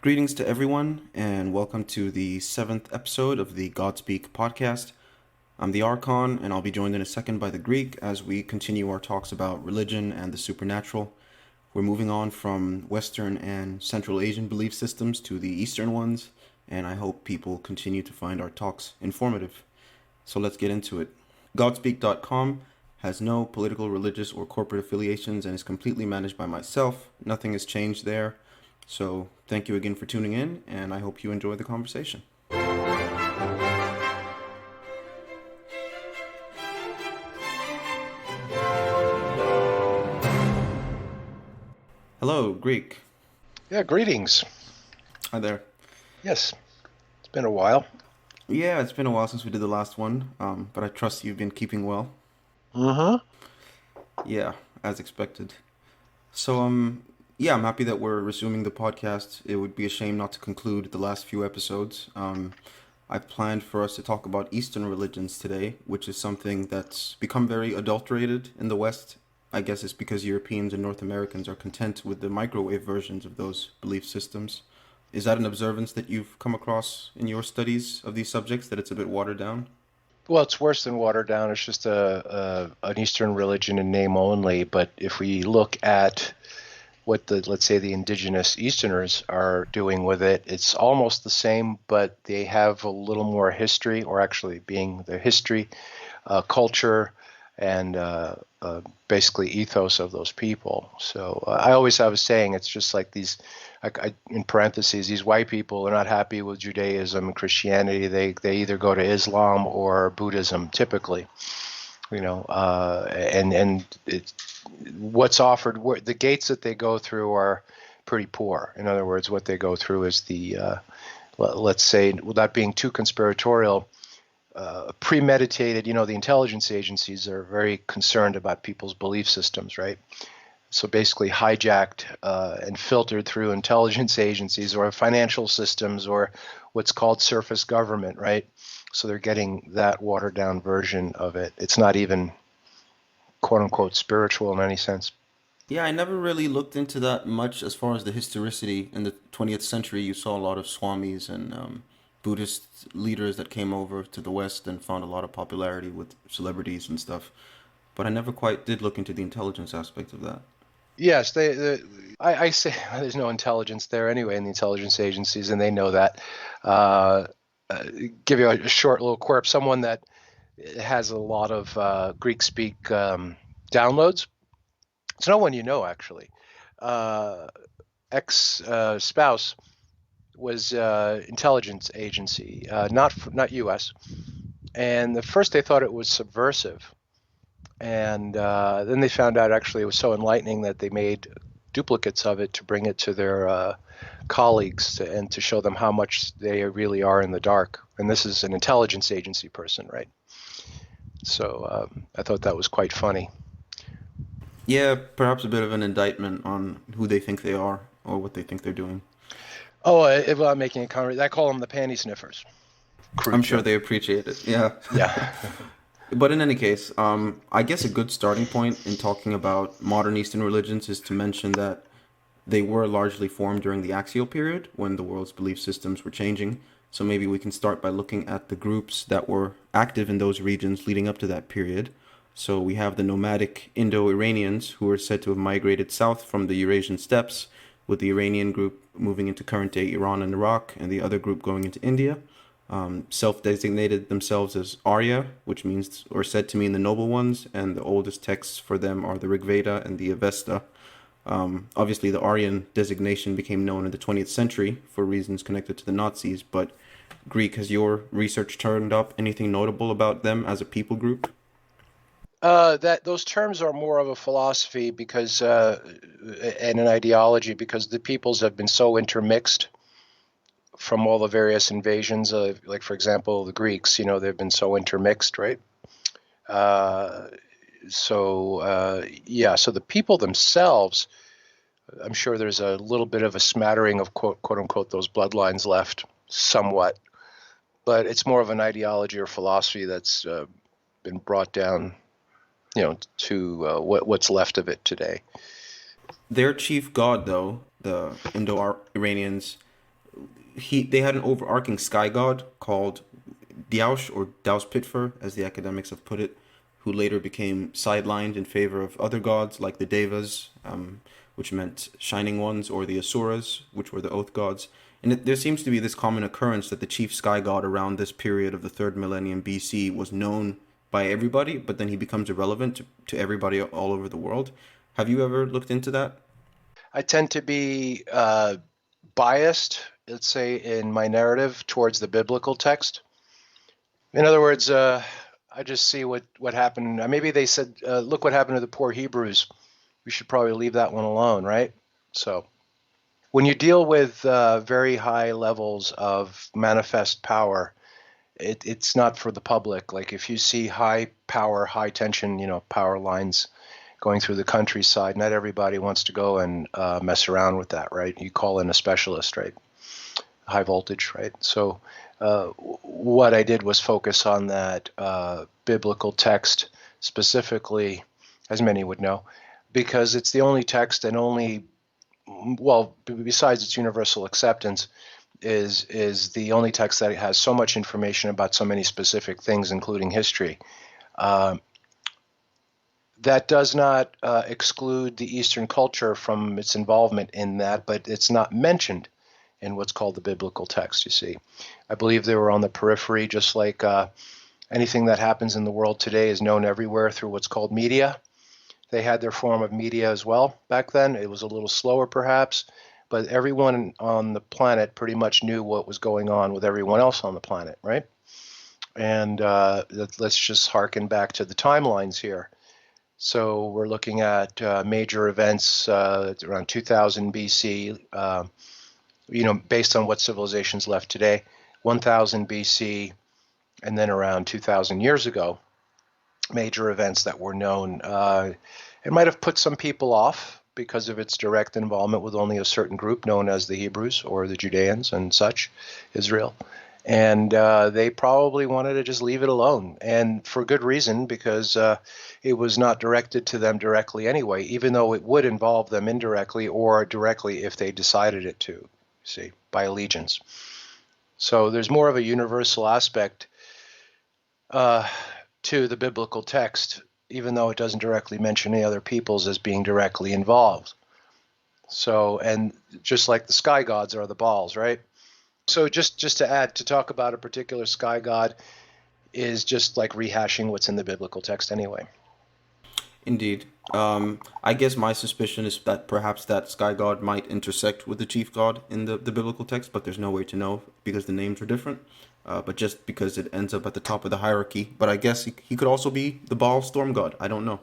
Greetings to everyone, and welcome to the seventh episode of the Godspeek podcast. I'm the Arkon, and I'll be joined in a second by the Greek as we continue our talks about religion and the supernatural. We're moving on from Western and Central Asian belief systems to the Eastern ones, and I hope people continue to find our talks informative. So let's get into it. Godspeek.com has no political, religious, or corporate affiliations and is completely managed by myself. Nothing has changed there. So thank you again for tuning in, and I hope you enjoy the conversation. Hello, Greek. Yeah, greetings. Hi there. Yes, it's been a while. Yeah, it's been a while since we did the last one, but I trust you've been keeping well. Mm-hmm. Yeah, as expected. So, I'm happy that we're resuming the podcast. It would be a shame not to conclude the last few episodes. I've planned for us to talk about Eastern religions today, which is something that's become very adulterated in the West. I guess it's because Europeans and North Americans are content with the microwave versions of those belief systems. Is that an observance that you've come across in your studies of these subjects, that it's a bit watered down? Well, it's worse than watered down. It's just an Eastern religion in name only. But if we look at what let's say the indigenous Easterners are doing with it, it's almost the same, but they have a little more history, or actually being the history, culture, and basically ethos of those people. So I always have a saying, it's just like these, in parentheses, these white people are not happy with Judaism and Christianity. They either go to Islam or Buddhism, typically. And what's offered, the gates that they go through are pretty poor. In other words, what they go through is let's say, without being too conspiratorial, premeditated. The intelligence agencies are very concerned about people's belief systems, right? So basically hijacked and filtered through intelligence agencies or financial systems or what's called surface government, right? So they're getting that watered down version of it. It's not even quote unquote spiritual in any sense. Yeah, I never really looked into that much as far as the historicity. In the 20th century, you saw a lot of swamis and Buddhist leaders that came over to the West and found a lot of popularity with celebrities and stuff. But I never quite did look into the intelligence aspect of that. Yes, I say there's no intelligence there anyway in the intelligence agencies, and they know that. Give you a short little quirk. Someone that has a lot of Greek speak downloads. It's no one you know, actually. Ex-spouse was intelligence agency, not U.S. And at first they thought it was subversive. And then they found out actually it was so enlightening that they made duplicates of it to bring it to their colleagues and to show them how much they really are in the dark. And this is an intelligence agency person, right? So I thought that was quite funny. Yeah, perhaps a bit of an indictment on who they think they are or what they think they're doing. Oh, without making a comment, I call them the panty sniffers. I'm sure they appreciate it. Yeah. Yeah. But in any case, I guess a good starting point in talking about modern Eastern religions is to mention that they were largely formed during the axial period when the world's belief systems were changing. So maybe we can start by looking at the groups that were active in those regions leading up to that period. So we have the nomadic Indo-Iranians who are said to have migrated south from the Eurasian steppes, with the Iranian group moving into current-day Iran and Iraq, and the other group going into India. Self-designated themselves as Arya, which means, or said to mean, the noble ones, and the oldest texts for them are the Rig Veda and the Avesta. Obviously, the Aryan designation became known in the 20th century for reasons connected to the Nazis, but Greek, has your research turned up anything notable about them as a people group? That those terms are more of a philosophy because and an ideology, because the peoples have been so intermixed from all the various invasions. Like, for example, the Greeks, they've been so intermixed, right? So the people themselves, I'm sure there's a little bit of a smattering of quote unquote those bloodlines left somewhat, but it's more of an ideology or philosophy that's been brought down, to what's left of it today. Their chief god, though, the Indo-Iranians, they had an overarching sky god called Diaush or Dauspitfer, as the academics have put it, who later became sidelined in favor of other gods like the Devas, which meant shining ones, or the Asuras, which were the oath gods. And there seems to be this common occurrence that the chief sky god around this period of the third millennium BC was known by everybody, but then he becomes irrelevant to everybody all over the world. Have you ever looked into that? I tend to be biased, let's say, in my narrative towards the biblical text. In other words, I just see what happened. Maybe they said, look what happened to the poor Hebrews. We should probably leave that one alone, right? So when you deal with very high levels of manifest power, it's not for the public. Like if you see high power, high tension, power lines going through the countryside, not everybody wants to go and mess around with that, right? You call in a specialist, right? High voltage, right? So what I did was focus on that biblical text specifically, as many would know, because it's the only text and only, well, besides its universal acceptance, is the only text that has so much information about so many specific things, including history. That does not exclude the Eastern culture from its involvement in that, but it's not mentioned in what's called the biblical text, you see. I believe they were on the periphery, just like anything that happens in the world today is known everywhere through what's called media. They had their form of media as well back then. It was a little slower perhaps, but everyone on the planet pretty much knew what was going on with everyone else on the planet, right? And let's just harken back to the timelines here. So we're looking at major events around 2000 BC, based on what civilizations left today, 1000 BC, and then around 2000 years ago, major events that were known. It might have put some people off because of its direct involvement with only a certain group known as the Hebrews or the Judeans and such, Israel. And they probably wanted to just leave it alone, and for good reason, because it was not directed to them directly anyway, even though it would involve them indirectly or directly if they decided it to, see, by allegiance. So there's more of a universal aspect to the biblical text, even though it doesn't directly mention any other peoples as being directly involved. So, and just like the sky gods are the Baals, right? So just to add, to talk about a particular sky god is just like rehashing what's in the biblical text anyway. Indeed. I guess my suspicion is that perhaps that sky god might intersect with the chief god in the biblical text, but there's no way to know because the names are different. But just because it ends up at the top of the hierarchy. But I guess he could also be the Baal storm god. I don't know.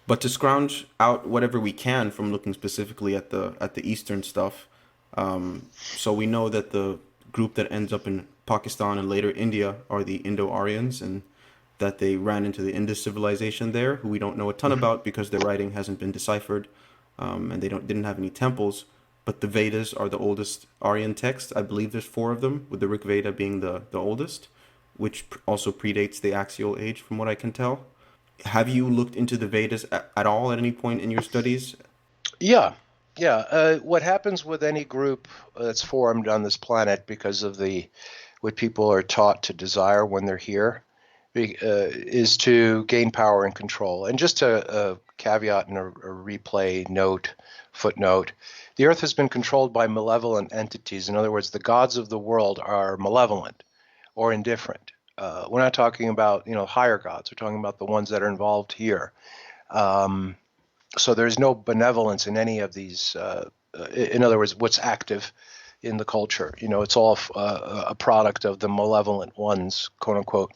But to scrounge out whatever we can from looking specifically at the Eastern stuff, so we know that the group that ends up in Pakistan and later India are the Indo-Aryans, and that they ran into the Indus civilization there, who we don't know a ton about because their writing hasn't been deciphered, and they didn't have any temples. But the Vedas are the oldest Aryan text. I believe there's 4 of them, with the Rig Veda being the oldest, which also predates the axial age, from what I can tell. Have you looked into the Vedas at all at any point in your studies? Yeah. What happens with any group that's formed on this planet because of what people are taught to desire when they're here is to gain power and control. And just a caveat and a replay footnote, the earth has been controlled by malevolent entities. In other words, the gods of the world are malevolent or indifferent. We're not talking about higher gods. We're talking about the ones that are involved here. So there's no benevolence in any of these. In other words, what's active in the culture. It's all a product of the malevolent ones, quote unquote.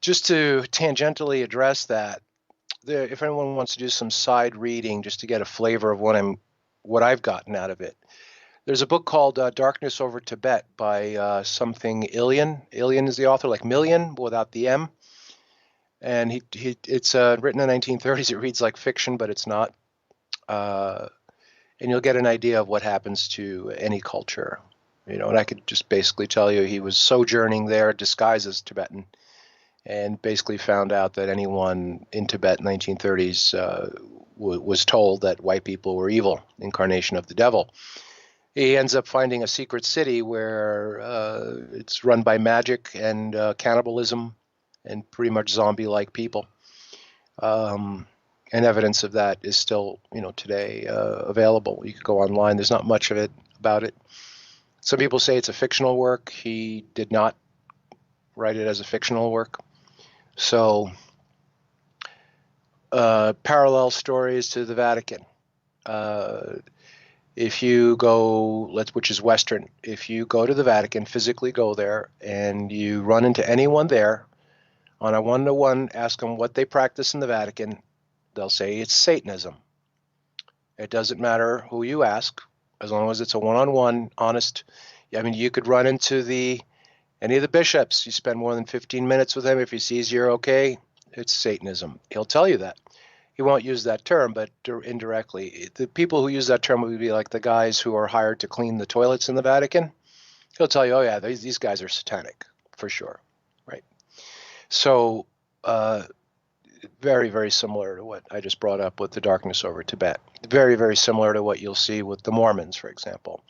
Just to tangentially address that, if anyone wants to do some side reading just to get a flavor of what I've gotten out of it, there's a book called Darkness Over Tibet by something Ilian. Ilian is the author, like million without the M. And it's written in the 1930s. It reads like fiction, but it's not. And you'll get an idea of what happens to any culture. And I could just basically tell you he was sojourning there disguised as Tibetan, and basically found out that anyone in Tibet in the 1930s was told that white people were evil, incarnation of the devil. He ends up finding a secret city where it's run by magic and cannibalism and pretty much zombie-like people. And evidence of that is still, today available. You could go online. There's not much of it about it. Some people say it's a fictional work. He did not write it as a fictional work. So, parallel stories to the Vatican. If you go, which is Western, if you go to the Vatican, physically go there, and you run into anyone there on a one-to-one, ask them what they practice in the Vatican, they'll say it's Satanism. It doesn't matter who you ask, as long as it's a one-on-one, honest. I mean, you could run into any of the bishops. You spend more than 15 minutes with him. If he sees you're okay, it's Satanism. He'll tell you that. He won't use that term, but indirectly. The people who use that term would be like the guys who are hired to clean the toilets in the Vatican. He'll tell you, oh yeah, these guys are satanic, for sure, right? So very, very similar to what I just brought up with the darkness over Tibet. Very, very similar to what you'll see with the Mormons, for example,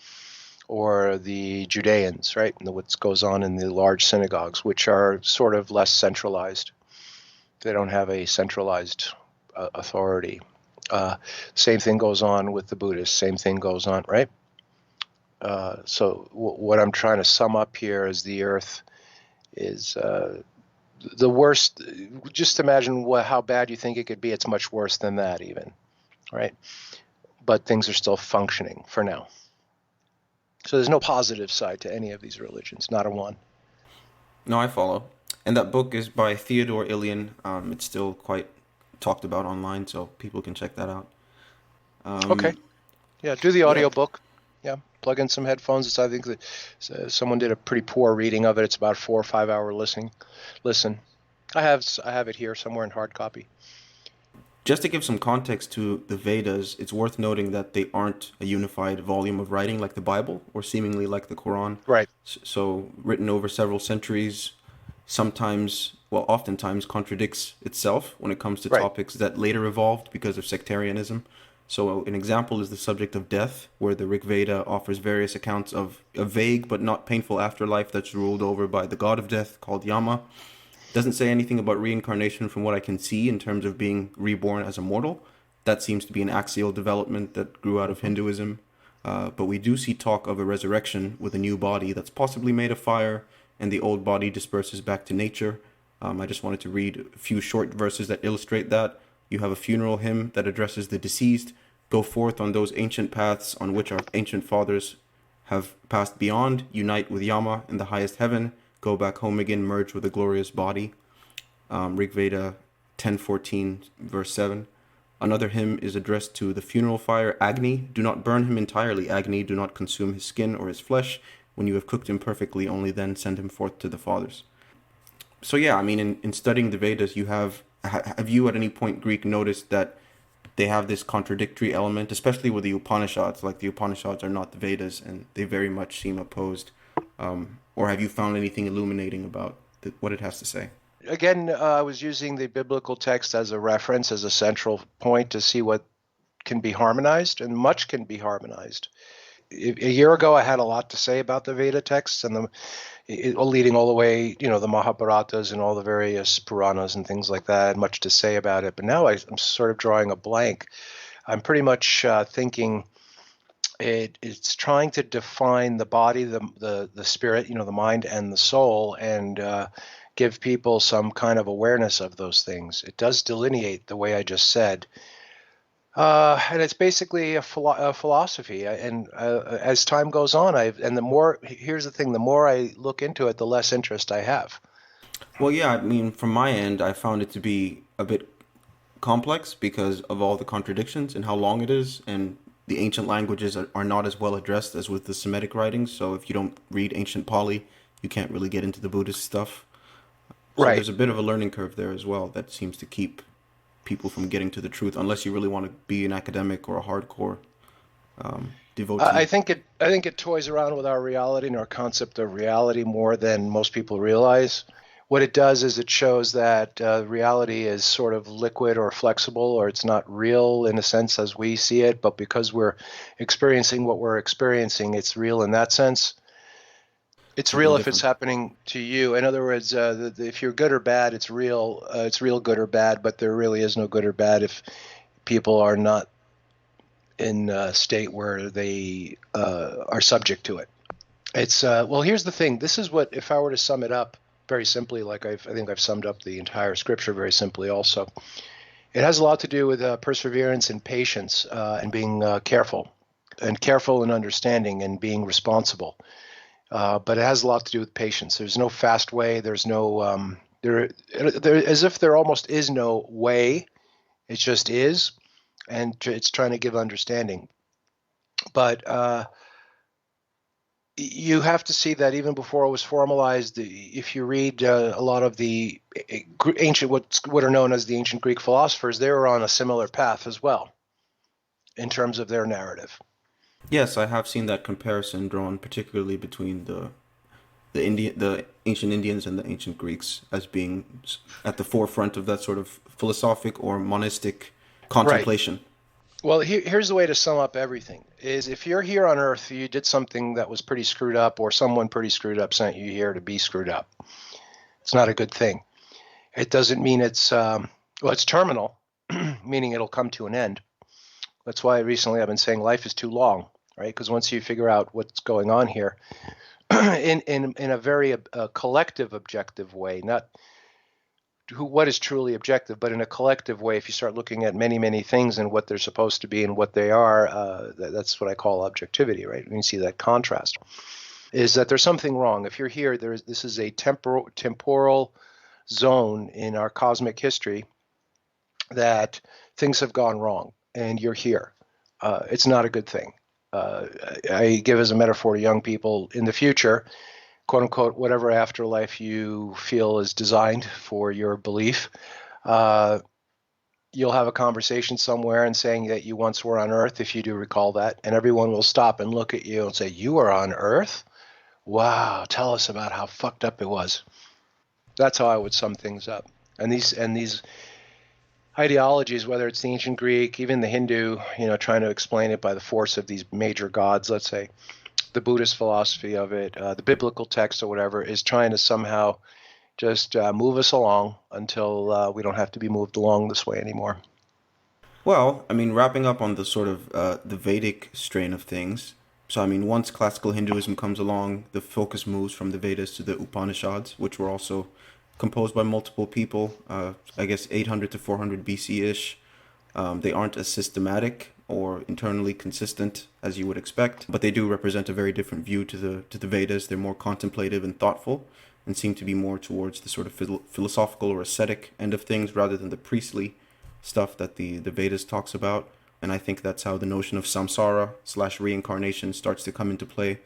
or the Judeans, right? And what goes on in the large synagogues, which are sort of less centralized. They don't have a centralized authority. Same thing goes on with the Buddhists. Same thing goes on, right? So what I'm trying to sum up here is the earth is the worst. Just imagine how bad you think it could be. It's much worse than that even, right? But things are still functioning for now. So there's no positive side to any of these religions, not a one. No, I follow. And that book is by Theodore Ilian. It's still quite talked about online, so people can check that out. Okay. Yeah, do the Yeah. audiobook. Yeah, plug in some headphones. I think that someone did a pretty poor reading of it. It's about 4 or 5 hour listen. I have it here somewhere in hard copy. Just to give some context to the Vedas, it's worth noting that they aren't a unified volume of writing like the Bible or seemingly like the Quran. Right. So, written over several centuries, oftentimes contradicts itself when it comes to Right. topics that later evolved because of sectarianism. So, an example is the subject of death, where the Rig Veda offers various accounts of a vague but not painful afterlife that's ruled over by the god of death called Yama. Doesn't say anything about reincarnation from what I can see in terms of being reborn as a mortal. That seems to be an axial development that grew out of Hinduism. But we do see talk of a resurrection with a new body that's possibly made of fire, and the old body disperses back to nature. I just wanted to read a few short verses that illustrate that. You have a funeral hymn that addresses the deceased. Go forth on those ancient paths on which our ancient fathers have passed beyond. Unite with Yama in the highest heaven. Go back home again, merge with a glorious body. Rig Veda 10:14, verse 7. Another hymn is addressed to the funeral fire, Agni. Do not burn him entirely, Agni. Do not consume his skin or his flesh. When you have cooked him perfectly, only then send him forth to the fathers. So yeah, I mean, in studying the Vedas, have you at any point, Greek, noticed that they have this contradictory element, especially with the Upanishads? Like the Upanishads are not the Vedas, and they very much seem opposed. Or have you found anything illuminating about what it has to say? Again, I was using the biblical text as a reference, as a central point to see what can be harmonized, and much can be harmonized. A year ago, I had a lot to say about the Veda texts and leading all the way, the Mahabharatas and all the various Puranas and things like that. I had much to say about it, but now I'm sort of drawing a blank. I'm pretty much thinking it's trying to define the body, the spirit, the mind and the soul, and give people some kind of awareness of those things. It does delineate the way I just said. And it's basically a philosophy. And as time goes on, here's the thing, the more I look into it, the less interest I have. Well, yeah, I mean, from my end, I found it to be a bit complex because of all the contradictions and how long it is, and the ancient languages are not as well addressed as with the Semitic writings. So if you don't read ancient Pali, you can't really get into the Buddhist stuff. So Right. there's a bit of a learning curve there as well that seems to keep people from getting to the truth, unless you really want to be an academic or a hardcore devotee. I think it toys around with our reality and our concept of reality more than most people realize. What it does is it shows that reality is sort of liquid or flexible, or it's not real in a sense as we see it, but because we're experiencing what we're experiencing, it's real in that sense. It's Something real if it's different. happening to you. In other words, if you're good or bad, it's real. It's real good or bad, but there really is no good or bad if people are not in a state where they are subject to it. It's well, here's the thing. This is what, if I were to sum it up very simply, like I think I've summed up the entire scripture very simply also. It has a lot to do with perseverance and patience and being careful and understanding and being responsible. But it has a lot to do with patience. There's no fast way. There's no as if there almost is no way. It just is, and it's trying to give understanding. But you have to see that even before it was formalized, if you read a lot of the ancient, what are known as the ancient Greek philosophers, they were on a similar path as well in terms of their narrative. Yes, I have seen that comparison drawn, particularly between the ancient Indians and the ancient Greeks as being at the forefront of that sort of philosophic or monistic Right. contemplation. Well, here's the way to sum up everything: is if you're here on Earth, you did something that was pretty screwed up, or someone pretty screwed up sent you here to be screwed up. It's not a good thing. It doesn't mean it's well, it's terminal, meaning it'll come to an end. That's why recently I've been saying life is too long, right? Because once you figure out what's going on here, in a very collective, objective way, not what is truly objective, but in a collective way, if you start looking at many things and what they're supposed to be and what they are, that's what I call objectivity, right? When you see that contrast, is that there's something wrong. If you're here, this is a temporal zone in our cosmic history that things have gone wrong, and you're here. It's not a good thing. I give as a metaphor to young people in the future, quote unquote, whatever afterlife you feel is designed for your belief, you'll have a conversation somewhere and saying that you once were on Earth, if you do recall that, and everyone will stop and look at you and say, "You were on Earth? Wow, tell us about how fucked up it was." That's how I would sum things up. And these ideologies, whether it's the ancient Greek, even the Hindu, trying to explain it by the force of these major gods, let's say, the Buddhist philosophy of it, the biblical text or whatever, is trying to somehow just move us along until we don't have to be moved along this way anymore. Well, I mean, wrapping up on the sort of the Vedic strain of things. So, I mean, once classical Hinduism comes along, the focus moves from the Vedas to the Upanishads, which were also composed by multiple people. I guess 800 to 400 BC ish. They aren't as systematic or internally consistent as you would expect, but they do represent a very different view to the Vedas. They're more contemplative and thoughtful, and seem to be more towards the sort of philosophical or ascetic end of things rather than the priestly stuff that the Vedas talks about. And I think that's how the notion of samsara slash reincarnation starts to come into play.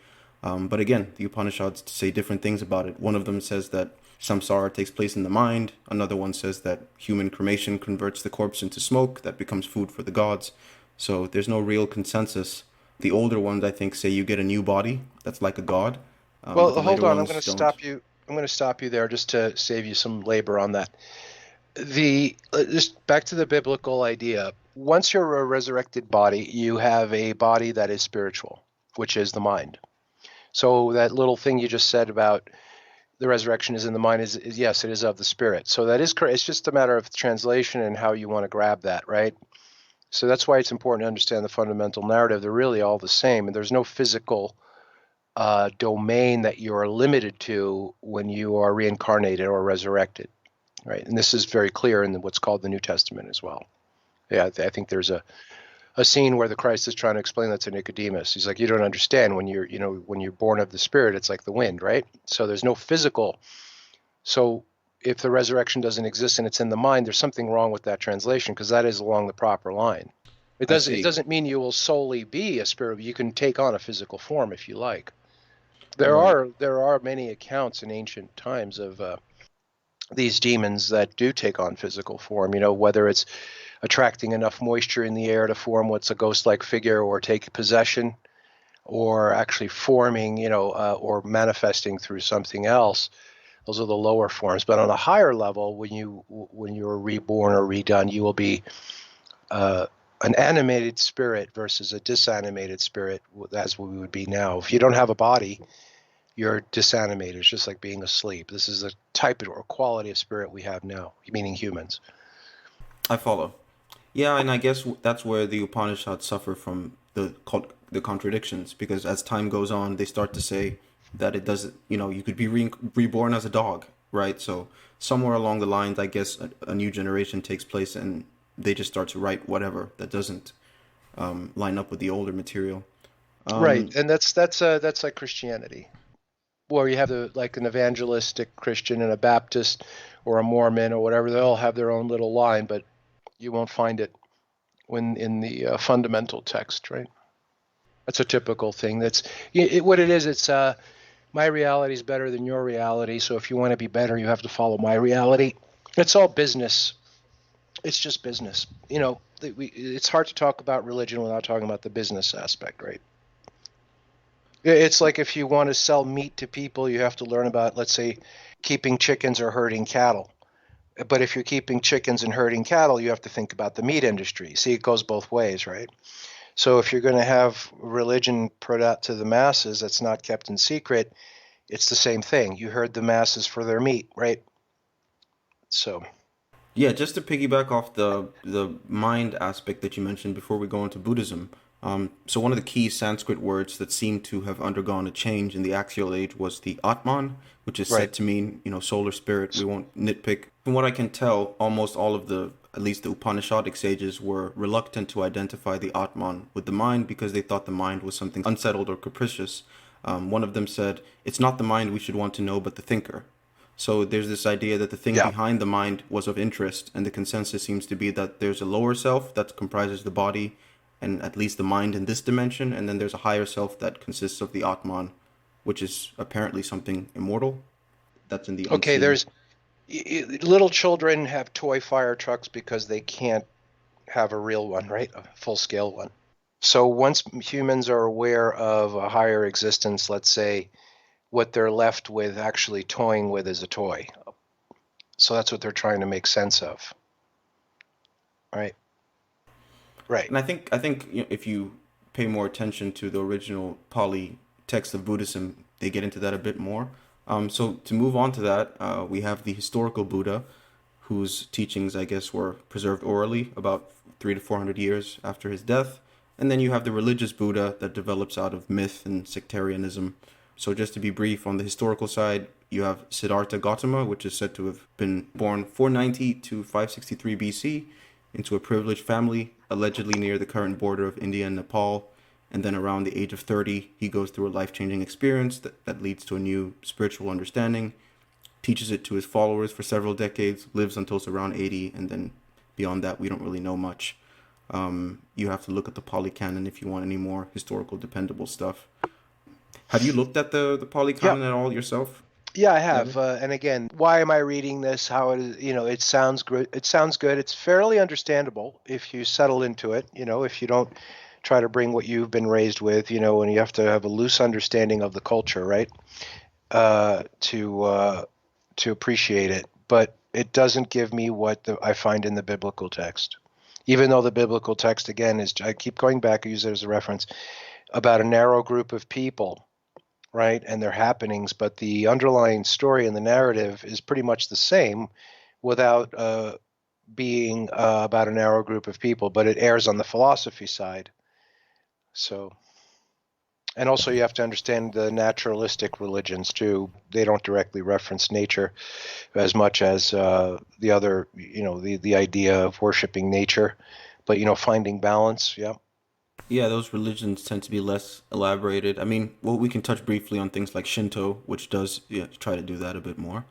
But again, the Upanishads say different things about it. One of them says that samsara takes place in the mind. Another one says that human cremation converts the corpse into smoke that becomes food for the gods. So there's no real consensus. The older ones, I think, say you get a new body that's like a god, but Well, the hold later on. I'm ones going to don't. stop you. I'm going to stop you there just to save you some labor on that. Just back to the biblical idea. Once you're a resurrected body, you have a body that is spiritual, which is the mind. So that little thing you just said about the resurrection is in the mind is yes, it is of the spirit. So that is correct. It's just a matter of translation and how you want to grab that, right? So that's why it's important to understand the fundamental narrative. They're really all the same, and there's no physical domain that you are limited to when you are reincarnated or resurrected, right? And this is very clear in what's called the New Testament as well. Yeah, I think there's a scene where the Christ is trying to explain that to Nicodemus. He's like, you don't understand when you're born of the Spirit, it's like the wind, right? So there's no physical. So if the resurrection doesn't exist and it's in the mind, there's something wrong with that translation, because that is along the proper line. It I doesn't it see. doesn't mean you will solely be a spirit. You can take on a physical form if you like. There Right. are there are many accounts in ancient times of these demons that do take on physical form. Whether it's attracting enough moisture in the air to form what's a ghost-like figure, or take possession, or actually forming, or manifesting through something else. Those are the lower forms. But on a higher level, when you're reborn or redone, you will be an animated spirit versus a disanimated spirit, as we would be now. If you don't have a body, you're disanimated. It's just like being asleep. This is a type or quality of spirit we have now, meaning humans. I follow. Yeah, and I guess that's where the Upanishads suffer from the contradictions, because as time goes on, they start to say that it doesn't, you could be reborn as a dog, right? So somewhere along the lines, I guess a new generation takes place, and they just start to write whatever that doesn't line up with the older material. Right, and that's like Christianity, where you have like an evangelistic Christian and a Baptist or a Mormon or whatever. They all have their own little line, but you won't find it when in the fundamental text, right? That's a typical thing. What it is. It's my reality is better than your reality. So if you want to be better, you have to follow my reality. It's all business. It's just business. It's hard to talk about religion without talking about the business aspect, right? It's like if you want to sell meat to people, you have to learn about, let's say, keeping chickens or herding cattle. But if you're keeping chickens and herding cattle, you have to think about the meat industry. See, it goes both ways, right? So if you're going to have religion put out to the masses that's not kept in secret, it's the same thing. You herd the masses for their meat, right? So, Yeah, just to piggyback off the mind aspect that you mentioned before we go into Buddhism. So one of the key Sanskrit words that seem to have undergone a change in the axial age was the Atman, which is right. said to mean, solar spirit. We won't nitpick. From what I can tell, almost all of at least the Upanishadic sages were reluctant to identify the Atman with the mind because they thought the mind was something unsettled or capricious. One of them said, "It's not the mind we should want to know, but the thinker." So there's this idea that the thing Yeah. behind the mind was of interest, and the consensus seems to be that there's a lower self that comprises the body and at least the mind in this dimension, and then there's a higher self that consists of the Atman, which is apparently something immortal that's in the Okay, unseen. little children have toy fire trucks because they can't have a real one, right? A full scale one. So once humans are aware of a higher existence, let's say, what they're left with actually toying with is a toy. So that's what they're trying to make sense of, right? Right. And I think if you pay more attention to the original Pali text of Buddhism, they get into that a bit more. So to move on to that, we have the historical Buddha, whose teachings, I guess, were preserved orally about 300 to 400 years after his death. And then you have the religious Buddha that develops out of myth and sectarianism. So just to be brief, on the historical side, you have Siddhartha Gautama, which is said to have been born 490 to 563 BC into a privileged family, allegedly near the current border of India and Nepal. And then around the age of 30, he goes through a life-changing experience that leads to a new spiritual understanding, teaches it to his followers for several decades, lives until it's around 80, and then beyond that, we don't really know much. You have to look at the Pali Canon if you want any more historical, dependable stuff. Have you looked at the Pali Yeah. Canon at all yourself? Yeah, I have. David? And again, why am I reading this? How it is, it sounds good. It sounds good. It's fairly understandable if you settle into it, if you don't try to bring what you've been raised with, and you have to have a loose understanding of the culture, right? To appreciate it. But it doesn't give me what I find in the biblical text. Even though the biblical text, again, I keep going back, I use it as a reference, about a narrow group of people, right, and their happenings, but the underlying story and the narrative is pretty much the same without being about a narrow group of people, but it airs on the philosophy side. So, and also you have to understand the naturalistic religions too. They don't directly reference nature as much as the other, the idea of worshiping nature, but finding balance. Yeah. Yeah, those religions tend to be less elaborated. I mean, well, we can touch briefly on things like Shinto, which does, yeah, try to do that a bit more.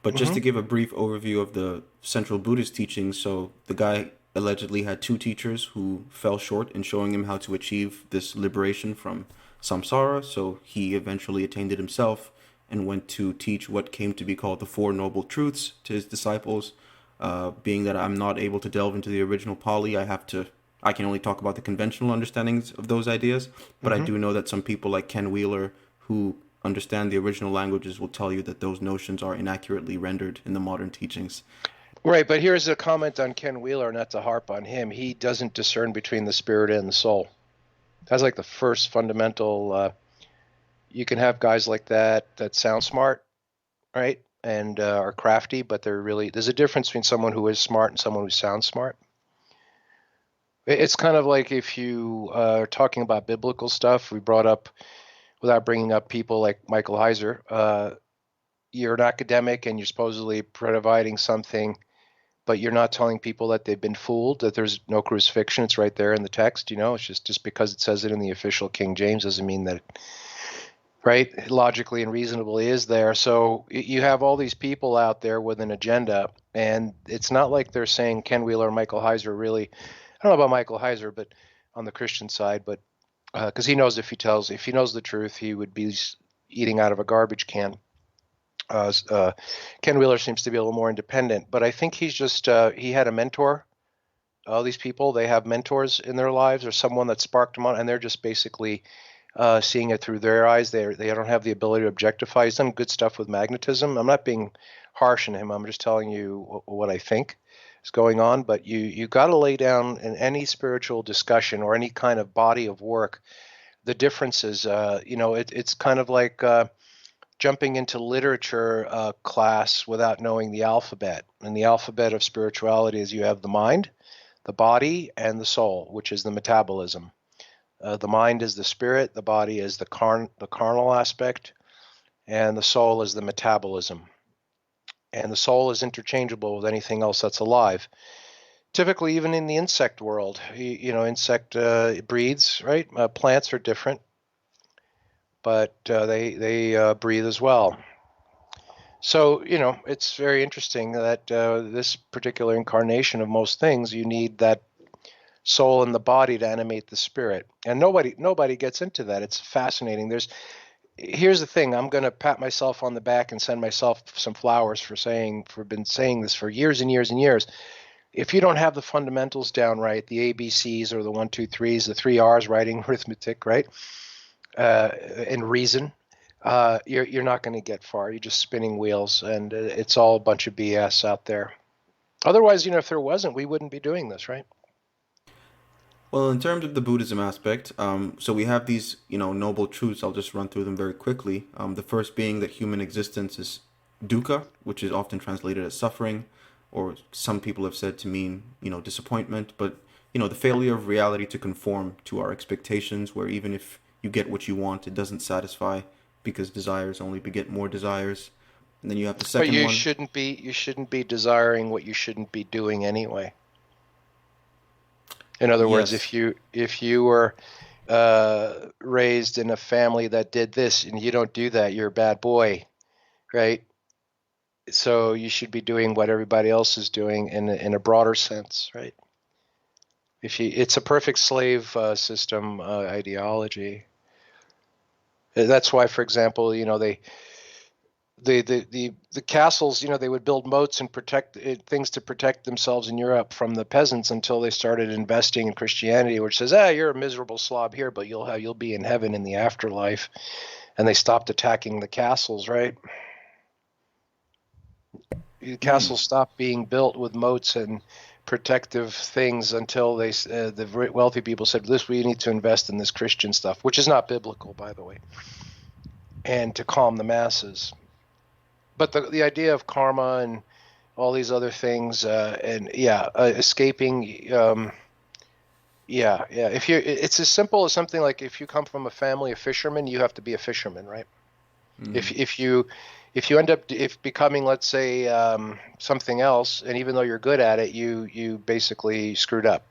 But just Hmm. to give a brief overview of the central Buddhist teachings, so the guy allegedly had two teachers who fell short in showing him how to achieve this liberation from samsara, so he eventually attained it himself and went to teach what came to be called the Four Noble Truths to his disciples. Being that I'm not able to delve into the original Pali, I can only talk about the conventional understandings of those ideas, but I Hmm. do know that some people like Ken Wheeler, who understand the original languages will tell you that those notions are inaccurately rendered in the modern teachings. Right, but here's a comment on Ken Wheeler, not to harp on him. He doesn't discern between the spirit and the soul. That's like the first fundamental. You can have guys like that sound smart, right, and are crafty, but there's a difference between someone who is smart and someone who sounds smart. It's kind of like if you are talking about biblical stuff, we brought up, without bringing up people like Michael Heiser, you're an academic and you're supposedly providing something, but you're not telling people that they've been fooled, that there's no crucifixion. It's right there in the text, it's just because it says it in the official King James doesn't mean that, right, logically and reasonably is there. So you have all these people out there with an agenda, and it's not like they're saying Ken Wheeler or Michael Heiser really, I don't know about Michael Heiser, but on the Christian side, but because he knows if he knows the truth, he would be eating out of a garbage can. Ken Wheeler seems to be a little more independent, but I think he's just he had a mentor. All these people, they have mentors in their lives or someone that sparked them on, and they're just basically seeing it through their eyes. They don't have the ability to objectify. He's done good stuff with magnetism. I'm not being harsh on him. I'm just telling you what I think is going on. But you got to lay down in any spiritual discussion or any kind of body of work the differences. It's kind of like jumping into literature class without knowing the alphabet. And the alphabet of spirituality is you have the mind, the body, and the soul, which is the metabolism. The mind is the spirit, the body is the carnal aspect, and the soul is the metabolism. And the soul is interchangeable with anything else that's alive. Typically, even in the insect world, insect breeds, right? Plants are different, but they breathe as well. So, it's very interesting that this particular incarnation of most things, you need that soul in the body to animate the spirit. And nobody gets into that. It's fascinating. Here's the thing. I'm going to pat myself on the back and send myself some flowers for been saying this for years and years and years. If you don't have the fundamentals down right, the ABCs or the 1, 2, 3s, the 3 R's, writing, arithmetic, right, and reason, you're not going to get far. You're just spinning wheels, and it's all a bunch of BS out there. Otherwise, if there wasn't, we wouldn't be doing this, right? Well, in terms of the Buddhism aspect, so we have these, noble truths. I'll just run through them very quickly. The first being that human existence is dukkha, which is often translated as suffering, or some people have said to mean, disappointment. But, the failure of reality to conform to our expectations, where even if you get what you want, it doesn't satisfy because desires only beget more desires. And then you have the second one. But you shouldn't be desiring what you shouldn't be doing anyway. In other words, Yes. if you were raised in a family that did this and you don't do that, you're a bad boy, right? So you should be doing what everybody else is doing in a broader sense, right? It's a perfect slave system ideology. That's why, for example, the castles, they would build moats and protect things to protect themselves in Europe from the peasants until they started investing in Christianity, which says, you're a miserable slob here, but you'll be in heaven in the afterlife. And they stopped attacking the castles, right? The castles stopped being built with moats and protective things until the wealthy people said, we need to invest in this Christian stuff, which is not biblical, by the way, and to calm the masses. But the idea of karma and all these other things, escaping, it's as simple as something like if you come from a family of fishermen, you have to be a fisherman, right? If you end up becoming, let's say, something else, and even though you're good at it, you basically screwed up,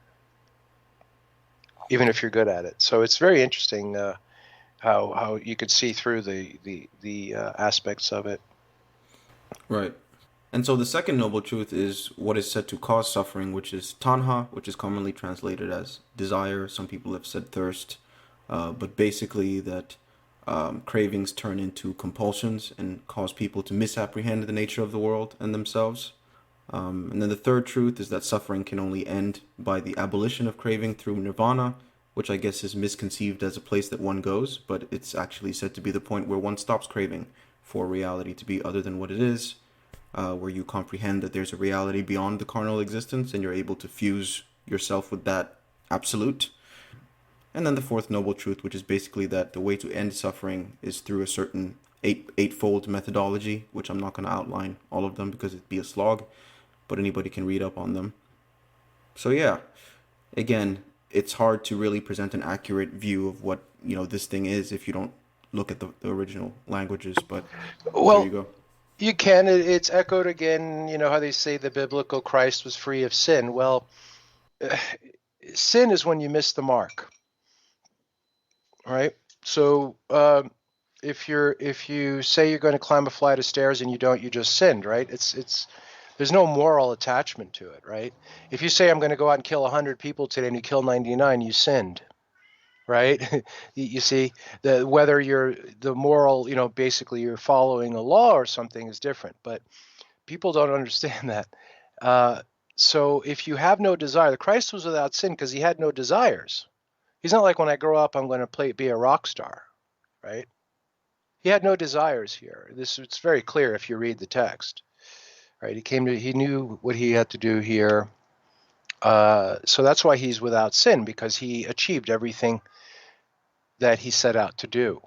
even if you're good at it. So it's very interesting how you could see through the aspects of it. Right. And so the second noble truth is what is said to cause suffering, which is tanha, which is commonly translated as desire. Some people have said thirst, but basically that cravings turn into compulsions and cause people to misapprehend the nature of the world and themselves. And then the third truth is that suffering can only end by the abolition of craving through nirvana, which I guess is misconceived as a place that one goes, but it's actually said to be the point where one stops craving for reality to be other than what it is, where you comprehend that there's a reality beyond the carnal existence and you're able to fuse yourself with that absolute. And then the fourth noble truth, which is basically that the way to end suffering is through a certain eightfold methodology, which I'm not going to outline all of them because it'd be a slog, but anybody can read up on them. So yeah, again, it's hard to really present an accurate view of what this thing is if you don't look at the original languages. But there you Well, go. you can. It's echoed again. You know how they say the biblical Christ was free of sin. Well, sin is when you miss the mark, right? So if you say you're going to climb a flight of stairs and you don't, you just sinned, right? It's there's no moral attachment to it, right? If you say I'm going to go out and kill 100 people today and you kill 99, you sinned, right? You see, whether you're the moral, basically you're following a law or something is different, but people don't understand that. So if you have no desire, the Christ was without sin because he had no desires. He's not like when I grow up, I'm going to be a rock star, right? He had no desires here. It's very clear if you read the text, right? He knew what he had to do here. So that's why he's without sin, because he achieved everything that he set out to do,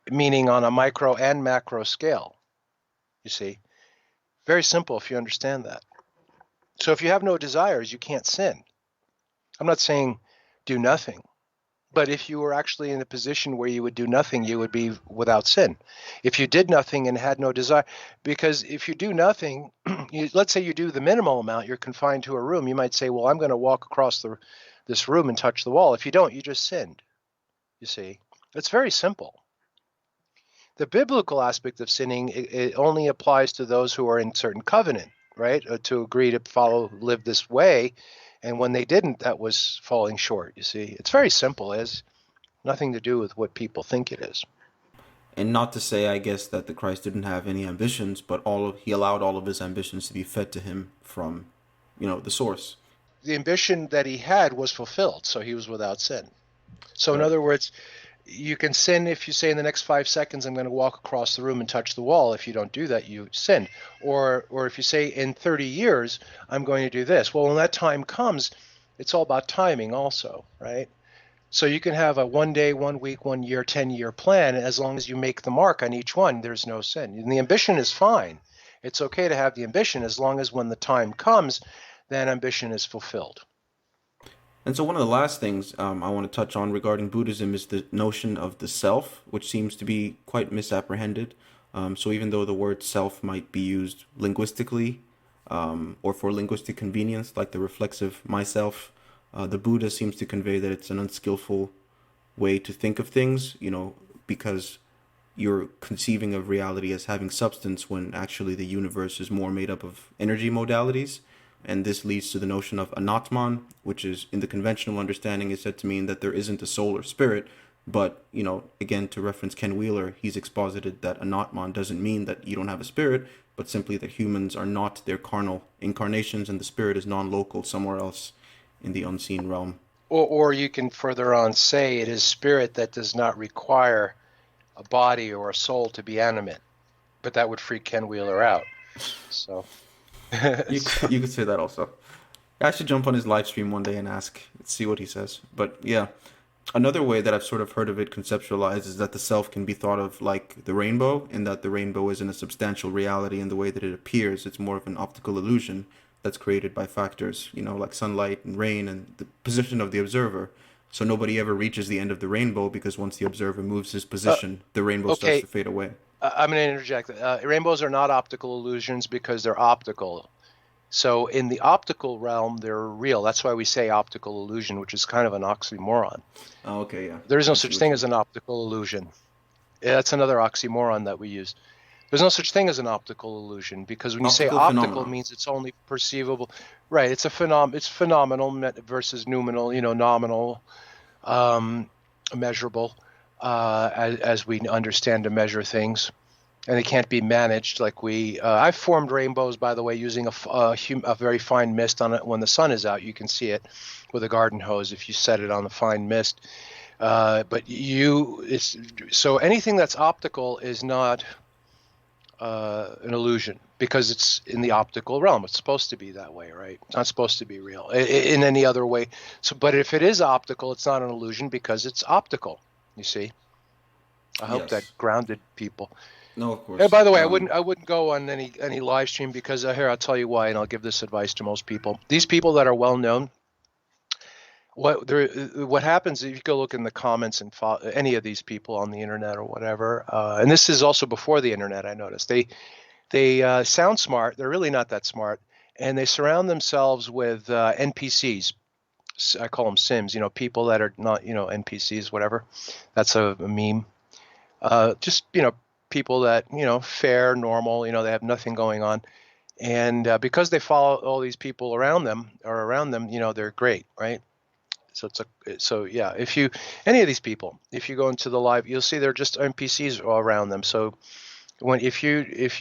meaning on a micro and macro scale, you see. Very simple if you understand that. So if you have no desires, you can't sin. I'm not saying do nothing, but if you were actually in a position where you would do nothing, you would be without sin. If you did nothing and had no desire, because if you do nothing, let's say you do the minimal amount, you're confined to a room, you might say, well, I'm going to walk across this room and touch the wall. If you don't, you just sinned, you see. It's very simple. The biblical aspect of sinning, it only applies to those who are in certain covenant, right? To agree to live this way. And when they didn't, that was falling short, you see. It's very simple. It has nothing to do with what people think it is. And not to say, I guess, that the Christ didn't have any ambitions, but he allowed all of his ambitions to be fed to him from, the source. The ambition that he had was fulfilled, so he was without sin. So in Right. other words, you can sin if you say in the next 5 seconds, I'm going to walk across the room and touch the wall. If you don't do that, you sinned. Or if you say in 30 years, I'm going to do this. Well, when that time comes, it's all about timing also, right? So you can have a 1 day, 1 week, 1 year, 10-year plan. As long as you make the mark on each one, there's no sin. And the ambition is fine. It's okay to have the ambition as long as when the time comes, that ambition is fulfilled. And so one of the last things I want to touch on regarding Buddhism is the notion of the self, which seems to be quite misapprehended. So even though the word self might be used linguistically or for linguistic convenience, like the reflexive myself, the Buddha seems to convey that it's an unskillful way to think of things, because you're conceiving of reality as having substance when actually the universe is more made up of energy modalities. And this leads to the notion of anatman, which is in the conventional understanding is said to mean that there isn't a soul or spirit. But, again, to reference Ken Wheeler, he's exposited that anatman doesn't mean that you don't have a spirit, but simply that humans are not their carnal incarnations and the spirit is non-local somewhere else in the unseen realm. Or you can further on say it is spirit that does not require a body or a soul to be animate, but that would freak Ken Wheeler out. So, You you could say that also. I should jump on his live stream one day and see what he says. But yeah, another way that I've sort of heard of it conceptualized is that the self can be thought of like the rainbow, in that the rainbow isn't a substantial reality in the way that it appears. It's more of an optical illusion that's created by factors, like sunlight and rain and the position of the observer. So nobody ever reaches the end of the rainbow because once the observer moves his position, the rainbow starts okay, to fade away. I'm going to interject. Rainbows are not optical illusions because they're optical. So in the optical realm, they're real. That's why we say optical illusion, which is kind of an oxymoron. Oh, okay, yeah. There is no I see such what thing you as an optical illusion. That's another oxymoron that we use. There's no such thing as an optical illusion because when you say Optical optical, phenomenon. means it's only perceivable. Right. It's it's phenomenal versus numinal, nominal, measurable, as we understand to measure things. and they can't be managed like we. I've formed rainbows, by the way, using a very fine mist on it. When the sun is out, you can see it with a garden hose if you set it on the fine mist. So anything that's optical is not an illusion because it's in the optical realm. It's supposed to be that way, right? It's not supposed to be real in any other way. So, but if it is optical, it's not an illusion because it's optical. You see? I hope that Yes. grounded people. No, of And course. by the way, I wouldn't go on any live stream because here I'll tell you why, and I'll give this advice to most people. These people that are well known, what happens if you go look in the comments and follow any of these people on the internet or whatever, and this is also before the internet. I noticed they sound smart. They're really not that smart, and they surround themselves with NPCs. I call them Sims. People that are not NPCs, whatever. That's a meme. Just people that fair, normal. They have nothing going on, and because they follow all these people around them, they're great, right? So yeah, if you any of these people, if you go into the live, you'll see they're just NPCs all around them. So if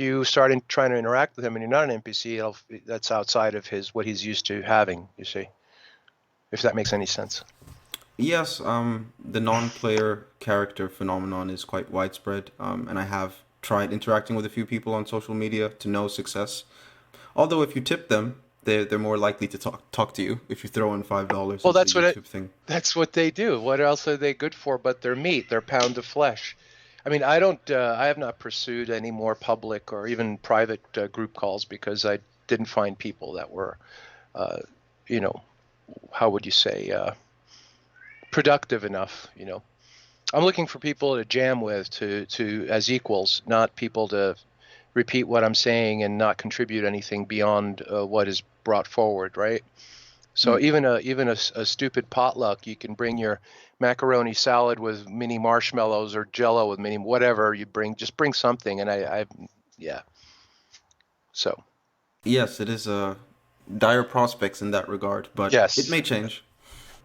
you start trying to interact with him and you're not an NPC, that's outside of what he's used to having. You see, if that makes any sense. Yes, the non-player character phenomenon is quite widespread, and I have tried interacting with a few people on social media to no success. Although if you tip them, they're more likely to talk to you if you throw in $5 Well, into the YouTube thing. that's what they do. What else are they good for but their meat, their pound of flesh? I mean, I have not pursued any more public or even private group calls because I didn't find people that were, uh, you know, how would you say, productive enough. I'm looking for people to jam with, to as equals, not people to repeat what I'm saying and not contribute anything beyond what is brought forward, right? So Mm. even a stupid potluck, you can bring your macaroni salad with mini marshmallows or Jello with mini whatever you bring. Just bring something, and yeah. So Yes, it is dire prospects in that regard, but it yes, may change.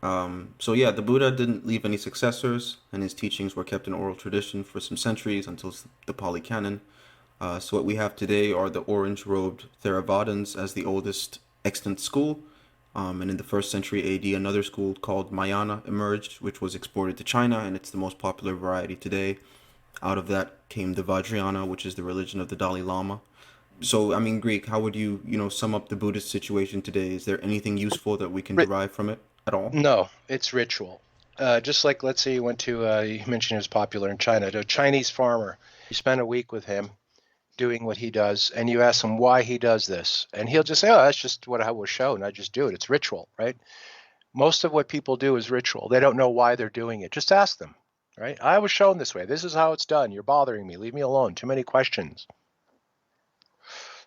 So yeah, the Buddha didn't leave any successors, and his teachings were kept in oral tradition for some centuries until the Pali Canon. So what we have today are the orange-robed Theravadins as the oldest extant school. And in the first century AD, another school called Mahayana emerged, which was exported to China, and it's the most popular variety today. Out of that came the Vajrayana, which is the religion of the Dalai Lama. So, I mean, Greek, how would you sum up the Buddhist situation today? Is there anything useful that we can derive from it at all? no, it's ritual. Just like let's say you went to you mentioned it was popular in China, to a Chinese farmer. You spend a week with him doing what he does, and you ask him why he does this, and he'll just say, "Oh, that's just what I was shown. I just do it. It's ritual, right?" Most of what people do is ritual. They don't know why they're doing it. Just ask them, right? I was shown this way. This is how it's done. You're bothering me. Leave me alone. Too many questions.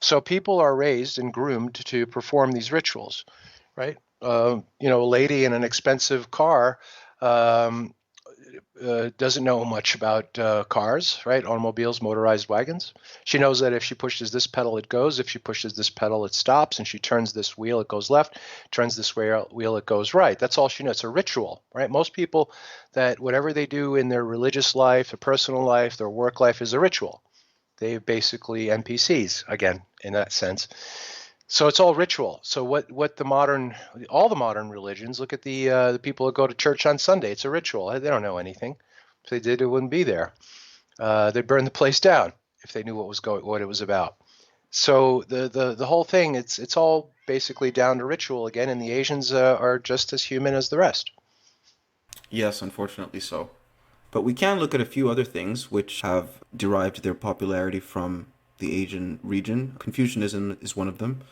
So people are raised and groomed to perform these rituals, right? A lady in an expensive car um, doesn't know much about cars, right? Automobiles, motorized wagons. She knows that if she pushes this pedal, it goes. If she pushes this pedal, it stops. And she turns this wheel, it goes left. Turns this wheel, it goes right. That's all she knows. It's a ritual, right? Most people, that whatever they do in their religious life, their personal life, their work life is a ritual. They're basically NPCs, again, in that sense. So it's all ritual. So all the modern religions, look at the people that go to church on Sunday. It's a ritual. They don't know anything. If they did, it wouldn't be there. They'd burn the place down if they knew what it was about. So the whole thing, it's all basically down to ritual again. And the Asians are just as human as the rest. Yes, unfortunately so. But we can look at a few other things which have derived their popularity from the Asian region. Confucianism is one of them.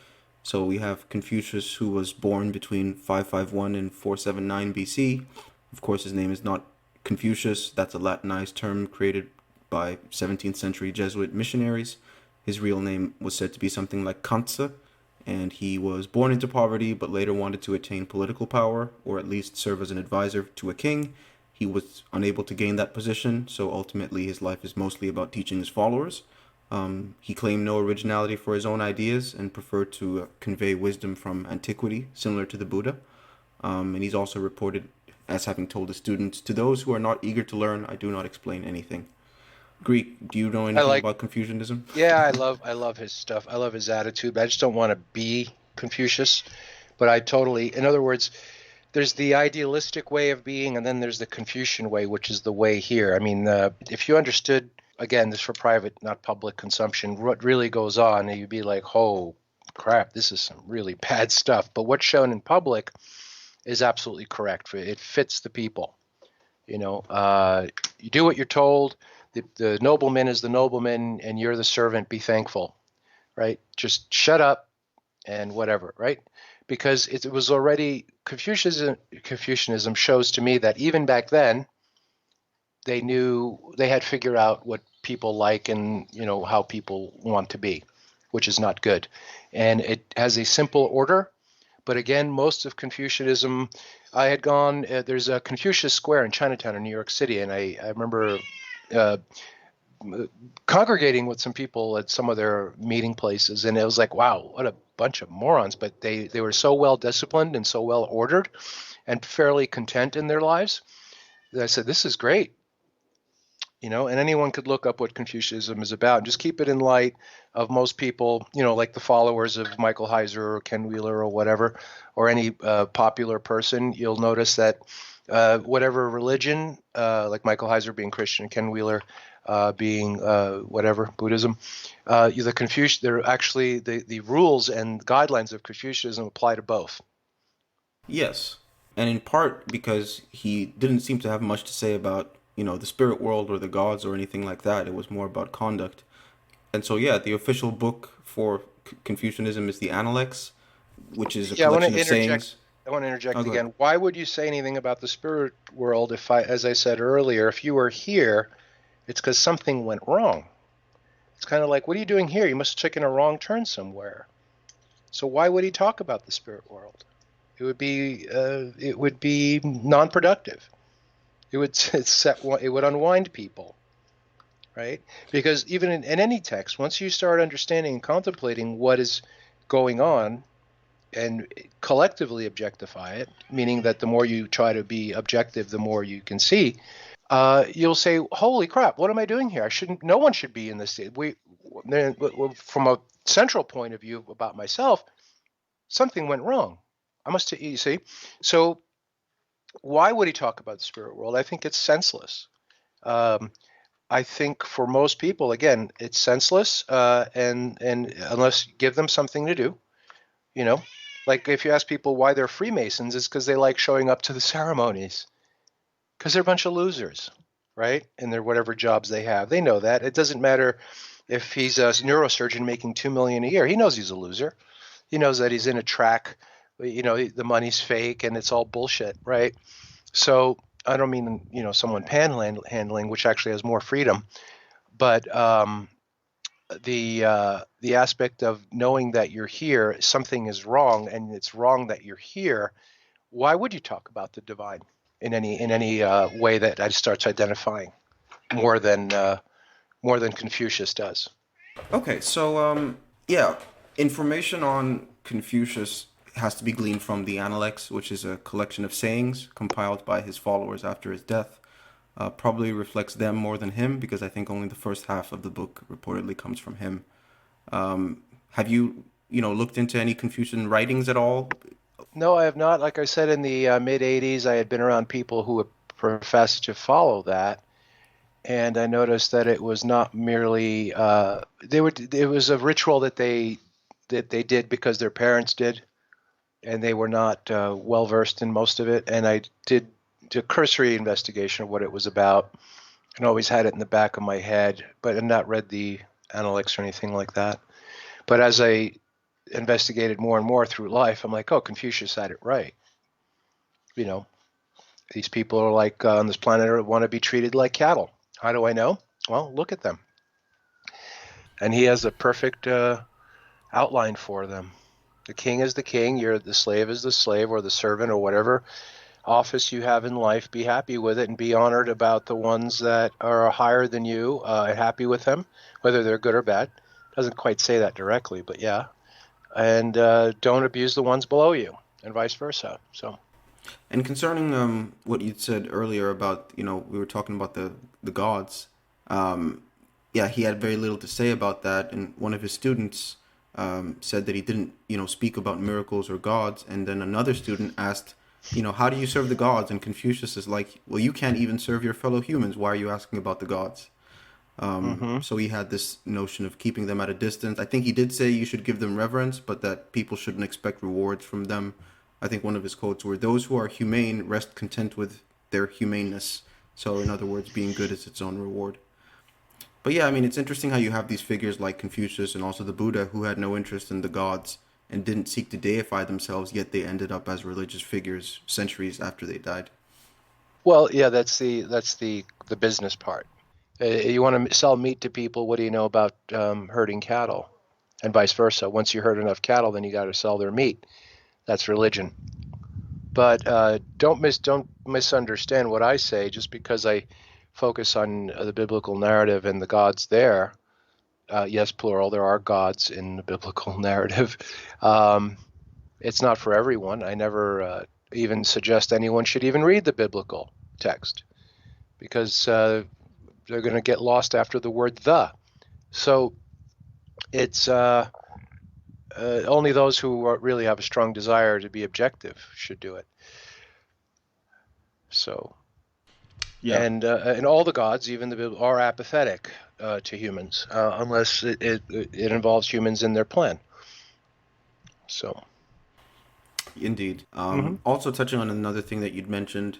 So we have Confucius, who was born between 551 and 479 BC. Of course, his name is not Confucius. That's a Latinized term created by 17th century Jesuit missionaries. His real name was said to be something like Kantse, and he was born into poverty but later wanted to attain political power, or at least serve as an advisor to a king. He was unable to gain that position, so ultimately his life is mostly about teaching his followers. He claimed no originality for his own ideas and preferred to convey wisdom from antiquity, similar to the Buddha. And he's also reported as having told his students, "To those who are not eager to learn, I do not explain anything." Greek, do you know I anything like, about Confucianism? yeah, I love his stuff. I love his attitude, but I just don't want to be Confucius. But I totally, in other words, there's the idealistic way of being, and then there's the Confucian way, which is the way here. I mean, if you understood, again, this for private, not public consumption, what really goes on, you'd be like, oh crap, this is some really bad stuff. But what's shown in public is absolutely correct. It fits the people. You know, you do what you're told. The nobleman is the nobleman, and you're the servant. Be thankful, right? Just shut up and whatever, right? Because it was already Confucianism shows to me that even back then they knew they had figured out what people like and how people want to be, which is not good. And it has a simple order. But again, most of Confucianism, I had gone. There's a Confucius Square in Chinatown in New York City, and I remember uh, congregating with some people at some of their meeting places, and it was like, wow, what a bunch of morons. But they were so well disciplined and so well ordered and fairly content in their lives that I said, this is great. And anyone could look up what Confucianism is about and just keep it in light of most people, like the followers of Michael Heiser or Ken Wheeler or whatever, or any popular person. You'll notice that whatever religion, like Michael Heiser being Christian, Ken Wheeler being whatever, Buddhism, they're actually the rules and guidelines of Confucianism apply to both. Yes. And in part because he didn't seem to have much to say about, the spirit world or the gods or anything like that. It was more about conduct. And so, yeah, the official book for Confucianism is the Analects, which is a Yeah, I want collection to of interject. sayings. I want to Oh, interject go ahead. again. Why would you say anything about the spirit world if as I said earlier, if you were here, it's because something went wrong. It's kind of like, what are you doing here? You must have taken a wrong turn somewhere. So why would he talk about the spirit world? It would be non-productive. It would unwind people, right? Because even in any text, once you start understanding and contemplating what is going on and collectively objectify it, meaning that the more you try to be objective, the more you can see. You'll say, "Holy crap! What am I doing here? I shouldn't. No one should be in this state." From a central point of view about myself, something went wrong. You see. So why would he talk about the spirit world? I think it's senseless. Um, I think for most people, again, it's senseless, and unless you give them something to do, you know, like if you ask people why they're Freemasons, it's because they like showing up to the ceremonies, because they're a bunch of losers, right? In their whatever jobs they have, they know that it doesn't matter if he's a neurosurgeon making $2 million a year. He knows he's a loser. He knows that he's in a track. The money's fake and it's all bullshit, right? So I don't mean someone panhandling, which actually has more freedom, but the aspect of knowing that you're here, something is wrong, and it's wrong that you're here. Why would you talk about the divine in any way that starts identifying more than Confucius does? Okay, so yeah, information on Confucius has to be gleaned from the Analects, which is a collection of sayings compiled by his followers after his death. Probably reflects them more than him because I think only the first half of the book reportedly comes from him. Have you, looked into any Confucian writings at all? No, I have not. Like I said, in the mid '80s, I had been around people who would profess to follow that, and I noticed that it was not merely it was a ritual that they did because their parents did, and they were not well versed in most of it. And I did a cursory investigation of what it was about, and always had it in the back of my head, but had not read the analects or anything like that. But as I investigated more and more through life, I'm like, oh, Confucius had it right. You know, these people are like on this planet want to be treated like cattle. How do I know? Well, look at them. And he has a perfect outline for them. The king is the king, the slave is the slave, or the servant, or whatever office you have in life. Be happy with it and be honored about the ones that are higher than you, and happy with them, whether they're good or bad. Doesn't quite say that directly, but yeah. And don't abuse the ones below you, and vice versa. So, And concerning what you said earlier about, we were talking about the gods. yeah, he had very little to say about that. And one of his students said that he didn't, speak about miracles or gods. And then another student asked, how do you serve the gods? And Confucius is like, well, you can't even serve your fellow humans. Why are you asking about the gods? Hmm. So he had this notion of keeping them at a distance. I think he did say you should give them reverence, but that people shouldn't expect rewards from them. I think one of his quotes were, those who are humane rest content with their humaneness. So, in other words, being good is its own reward. But yeah, I mean, it's interesting how you have these figures like Confucius and also the Buddha who had no interest in the gods and didn't seek to deify themselves, yet they ended up as religious figures centuries after they died. Well, yeah, that's the business part. You want to sell meat to people. What do you know about herding cattle, and vice versa? Once you herd enough cattle, then you got to sell their meat. That's religion. But don't misunderstand what I say. Just because I focus on the biblical narrative and the gods there, yes, plural. There are gods in the biblical narrative. Um, it's not for everyone. I never even suggest anyone should even read the biblical text because they're going to get lost after the word the. So it's only those who really have a strong desire to be objective should do it. So Yeah. and all the gods, even the Bible, are apathetic to humans unless it involves humans in their plan. So. Indeed. Hmm. Also, touching on another thing that you'd mentioned,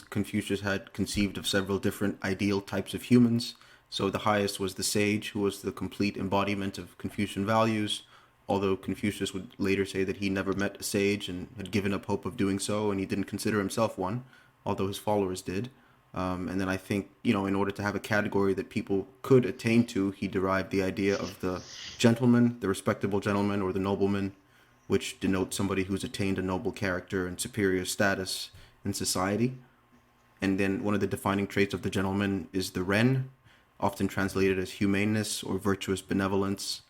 Confucius had conceived of several different ideal types of humans. So the highest was the sage, who was the complete embodiment of Confucian values. Although Confucius would later say that he never met a sage and had given up hope of doing so, and he didn't consider himself one, although his followers did. And then I think, in order to have a category that people could attain to, he derived the idea of the gentleman, the respectable gentleman, or the nobleman, which denotes somebody who's attained a noble character and superior status in society. And then one of the defining traits of the gentleman is the ren, often translated as humaneness or virtuous benevolence.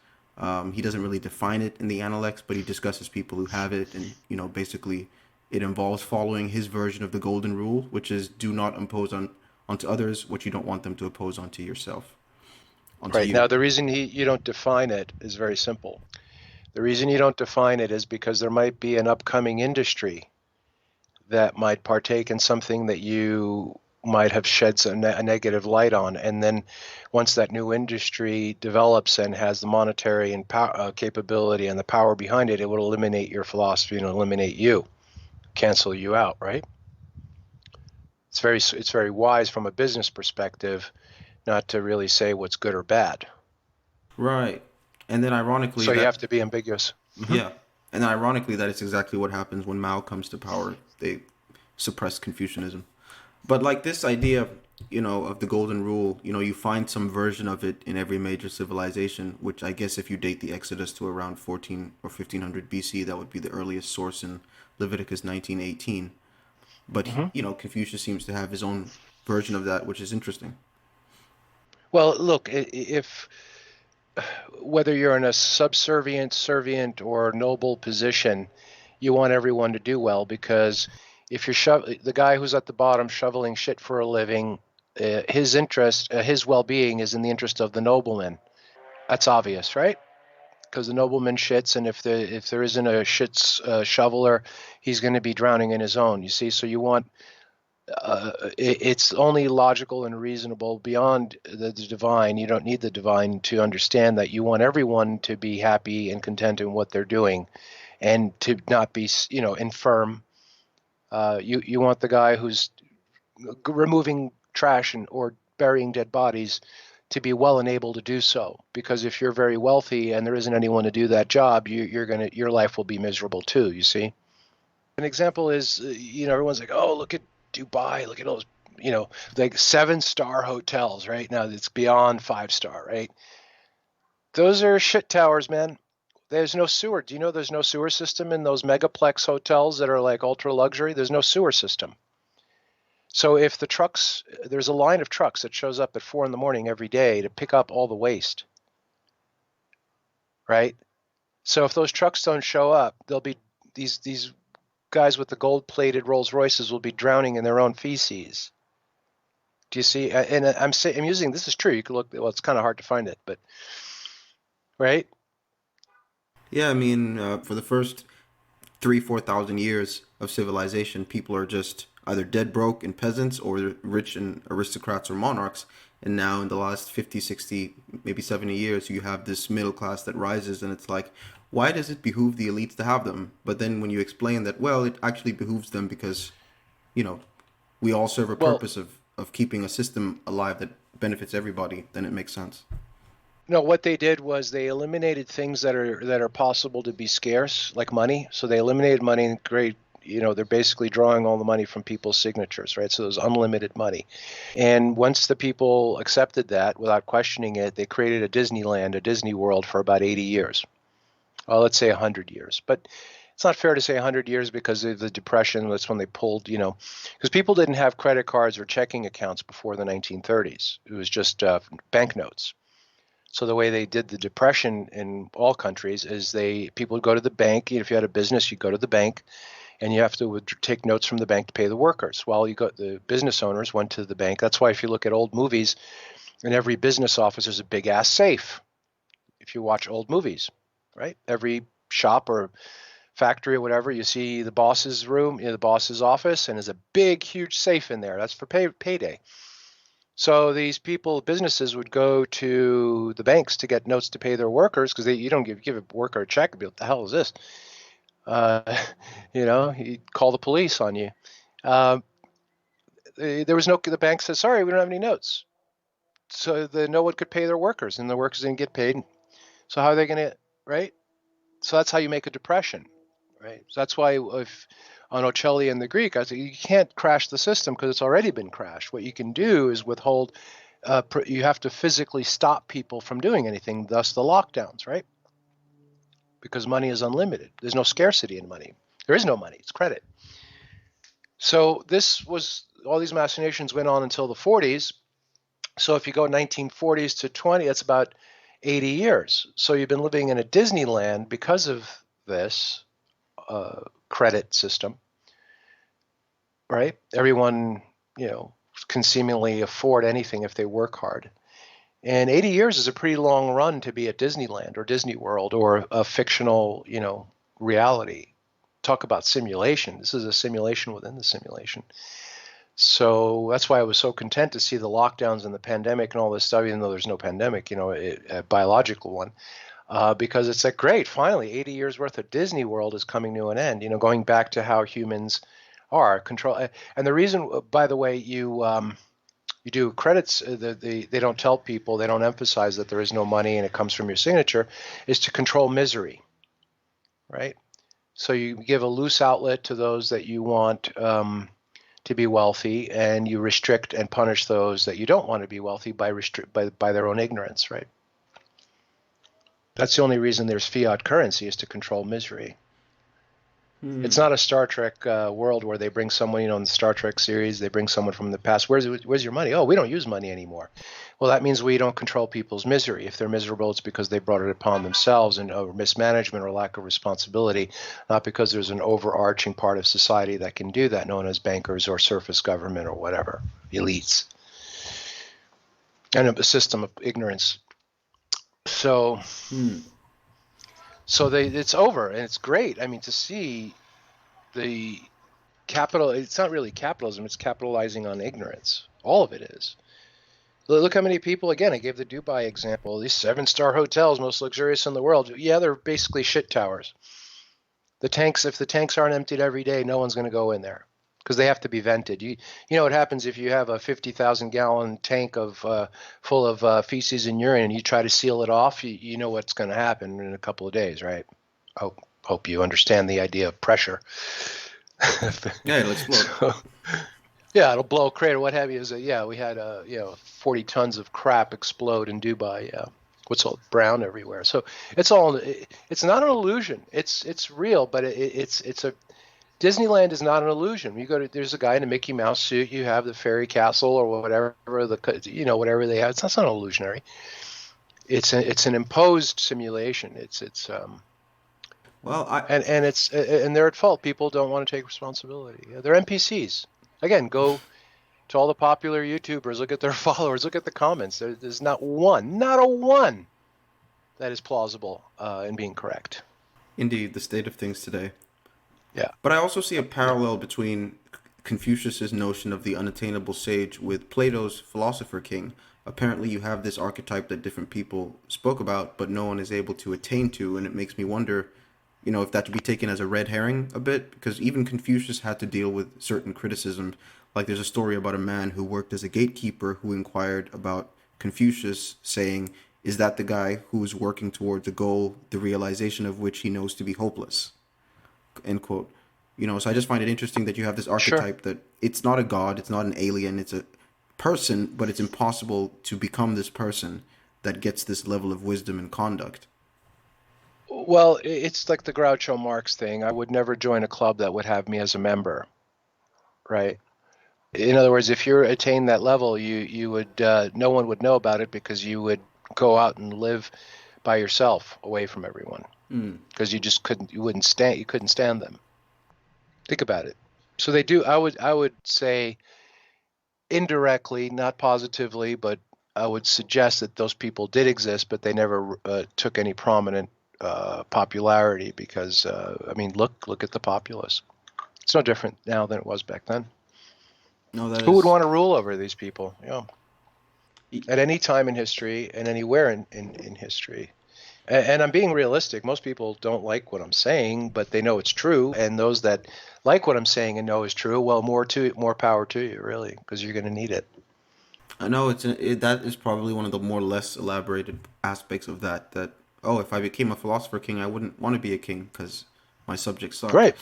He doesn't really define it in the Analects, but he discusses people who have it, and basically, it involves following his version of the golden rule, which is do not impose onto others what you don't want them to impose onto yourself, onto Right. you. Now, the reason you don't define it is very simple. The reason you don't define it is because there might be an upcoming industry that might partake in something that you might have shed a negative light on. And then once that new industry develops and has the monetary and capability and the power behind it, it will eliminate your philosophy and eliminate you, cancel you out, right? It's very wise from a business perspective not to really say what's good or bad. Right. And then ironically So you have that to be ambiguous. Hmm. Yeah. And ironically, that is exactly what happens when Mao comes to power. They suppress Confucianism. But like this idea, of the golden rule, you find some version of it in every major civilization, which I guess if you date the Exodus to around 14 or 1500 BC, that would be the earliest source in Leviticus 19:18. But, Hmm. Confucius seems to have his own version of that, which is interesting. Well, look, if whether you're in a subservient, servient, or noble position, you want everyone to do well because if you're the guy who's at the bottom shoveling shit for a living, his interest, his well-being is in the interest of the nobleman. That's obvious, right? Because the nobleman shits, and if there isn't a shoveler, he's going to be drowning in his own. You see, so you want it's only logical and reasonable beyond the divine. You don't need the divine to understand that you want everyone to be happy and content in what they're doing and to not be, infirm. You want the guy who's removing trash or burying dead bodies to be well and able to do so. Because if you're very wealthy and there isn't anyone to do that job, your life will be miserable too. You see. An example is, everyone's like, oh, look at Dubai, look at all those, like 7-star hotels, right? Now it's beyond 5-star, right? Those are shit towers, man. There's no sewer. Do you know there's no sewer system in those megaplex hotels that are like ultra luxury? There's no sewer system. So if there's a line of trucks that shows up at 4 in the morning every day to pick up all the waste, right? So if those trucks don't show up, there'll be these guys with the gold-plated Rolls Royces will be drowning in their own feces. Do you see? And I'm using, this is true. You can look. Well, it's kind of hard to find it, but right. Yeah, I mean, for the first 3, 4 thousand years of civilization, people are just either dead broke and peasants or rich and aristocrats or monarchs. And now in the last 50, 60, maybe 70 years, you have this middle class that rises, and it's like, why does it behoove the elites to have them? But then when you explain that, well, it actually behooves them because, you know, we all serve a Well, purpose of keeping a system alive that benefits everybody, then it makes sense. no, what they did was they eliminated things that are possible to be scarce, like money. So they eliminated money and great, they're basically drawing all the money from people's signatures, right? So there's unlimited money. And once the people accepted that without questioning it, they created a Disneyland, a Disney World for about 80 years. Well, let's say 100 years. But it's not fair to say 100 years because of the Depression. That's when they pulled, because people didn't have credit cards or checking accounts before the 1930s. It was just banknotes. So the way they did the Depression in all countries is people would go to the bank. If you had a business, you go to the bank, and you have to take notes from the bank to pay the workers. Well, the business owners went to the bank. That's why if you look at old movies, in every business office there's a big ass safe. If you watch old movies, right? Every shop or factory or whatever, you see the boss's room, the boss's office, and there's a big, huge safe in there. That's for payday. So these people, businesses would go to the banks to get notes to pay their workers because you don't give a worker a check and be, what the hell is this? Uh, you call the police on you. Uh, the bank says, sorry, we don't have any notes. So no one could pay their workers and the workers didn't get paid. So how are they going to, right? So that's how you make a depression, right? So that's why if on Ocelli and the Greek, I say you can't crash the system because it's already been crashed. What you can do is withhold. You have to physically stop people from doing anything. Thus the lockdowns, right? Because money is unlimited. There's no scarcity in money. There is no money. It's credit. So all these machinations went on until the 40s. So if you go 1940s to 20, that's about 80 years. So you've been living in a Disneyland because of this credit system, right? Everyone, can seemingly afford anything if they work hard. And 80 years is a pretty long run to be at Disneyland or Disney World or a fictional, reality. Talk about simulation. This is a simulation within the simulation. So that's why I was so content to see the lockdowns and the pandemic and all this stuff, even though there's no pandemic, a biological one. Because it's like, great, finally, 80 years worth of Disney World is coming to an end, going back to how humans are control. And the reason, by the way, you do credits, they don't tell people, they don't emphasize that there is no money and it comes from your signature, is to control misery, right? So you give a loose outlet to those that you want to be wealthy, and you restrict and punish those that you don't want to be wealthy by their own ignorance, right? That's the only reason there's fiat currency, is to control misery. It's not a Star Trek world where they bring someone, in the Star Trek series, they bring someone from the past. Where's your money? Oh, we don't use money anymore. Well, that means we don't control people's misery. If they're miserable, it's because they brought it upon themselves and mismanagement or lack of responsibility, not because there's an overarching part of society that can do that, known as bankers or surface government or whatever, elites, and a system of ignorance. So it's over, and it's great. I mean, to see the capital, it's not really capitalism, it's capitalizing on ignorance. All of it is. Look how many people, again, I gave the Dubai example, these 7-star hotels, most luxurious in the world. Yeah, they're basically shit towers. If the tanks aren't emptied every day, no one's going to go in there because they have to be vented. You know what happens if you have a 50,000 gallon tank full of feces and urine and you try to seal it off, you know what's going to happen in a couple of days, right? Hope you understand the idea of pressure. Yeah, it'll explode. So, yeah, it'll blow a crater. What have you? We had 40 tons of crap explode in Dubai. Yeah, what's all brown everywhere. So it's not an illusion. It's real, but it's a Disneyland is not an illusion. There's a guy in a Mickey Mouse suit. You have the fairy castle or whatever whatever they have. It's not illusionary. It's an imposed simulation. And they're at fault. People don't want to take responsibility. They're NPCs. Again, go To all the popular YouTubers, look at their followers, look at the comments. There's not a one that is plausible in being correct. Indeed, the state of things today. Yeah. But I also see a Yeah. parallel between Confucius's notion of the unattainable sage with Plato's philosopher king. Apparently, you have this archetype that different people spoke about, but no one is able to attain to, and it makes me wonder, if that should be taken as a red herring a bit, because even Confucius had to deal with certain criticism. Like there's a story about a man who worked as a gatekeeper who inquired about Confucius, saying, "Is that the guy who's working towards a goal, the realization of which he knows to be hopeless?" End quote. So I just find it interesting that you have this Sure. archetype that it's not a god, it's not an alien, it's a person, but it's impossible to become this person that gets this level of wisdom and conduct. Well, it's like the Groucho Marx thing. I would never join a club that would have me as a member, right? In other words, if you attain that level, you would no one would know about it because you would go out and live by yourself, away from everyone, Mm. because you couldn't stand them. Think about it. So they do. I would say indirectly, not positively, but I would suggest that those people did exist, but they never took any prominent popularity because I mean, look at the populace. It's no different now than it was back then. No, that Who would is. want to rule over these people? Yeah, at any time in history and anywhere in history. And I'm being realistic. Most people don't like what I'm saying, but they know it's true. And those that like what I'm saying and know is true, well, more power to you, really, because you're going to need it. I know that is probably one of the more less elaborated aspects of that. That if I became a philosopher king, I wouldn't want to be a king because my subjects suck. Right.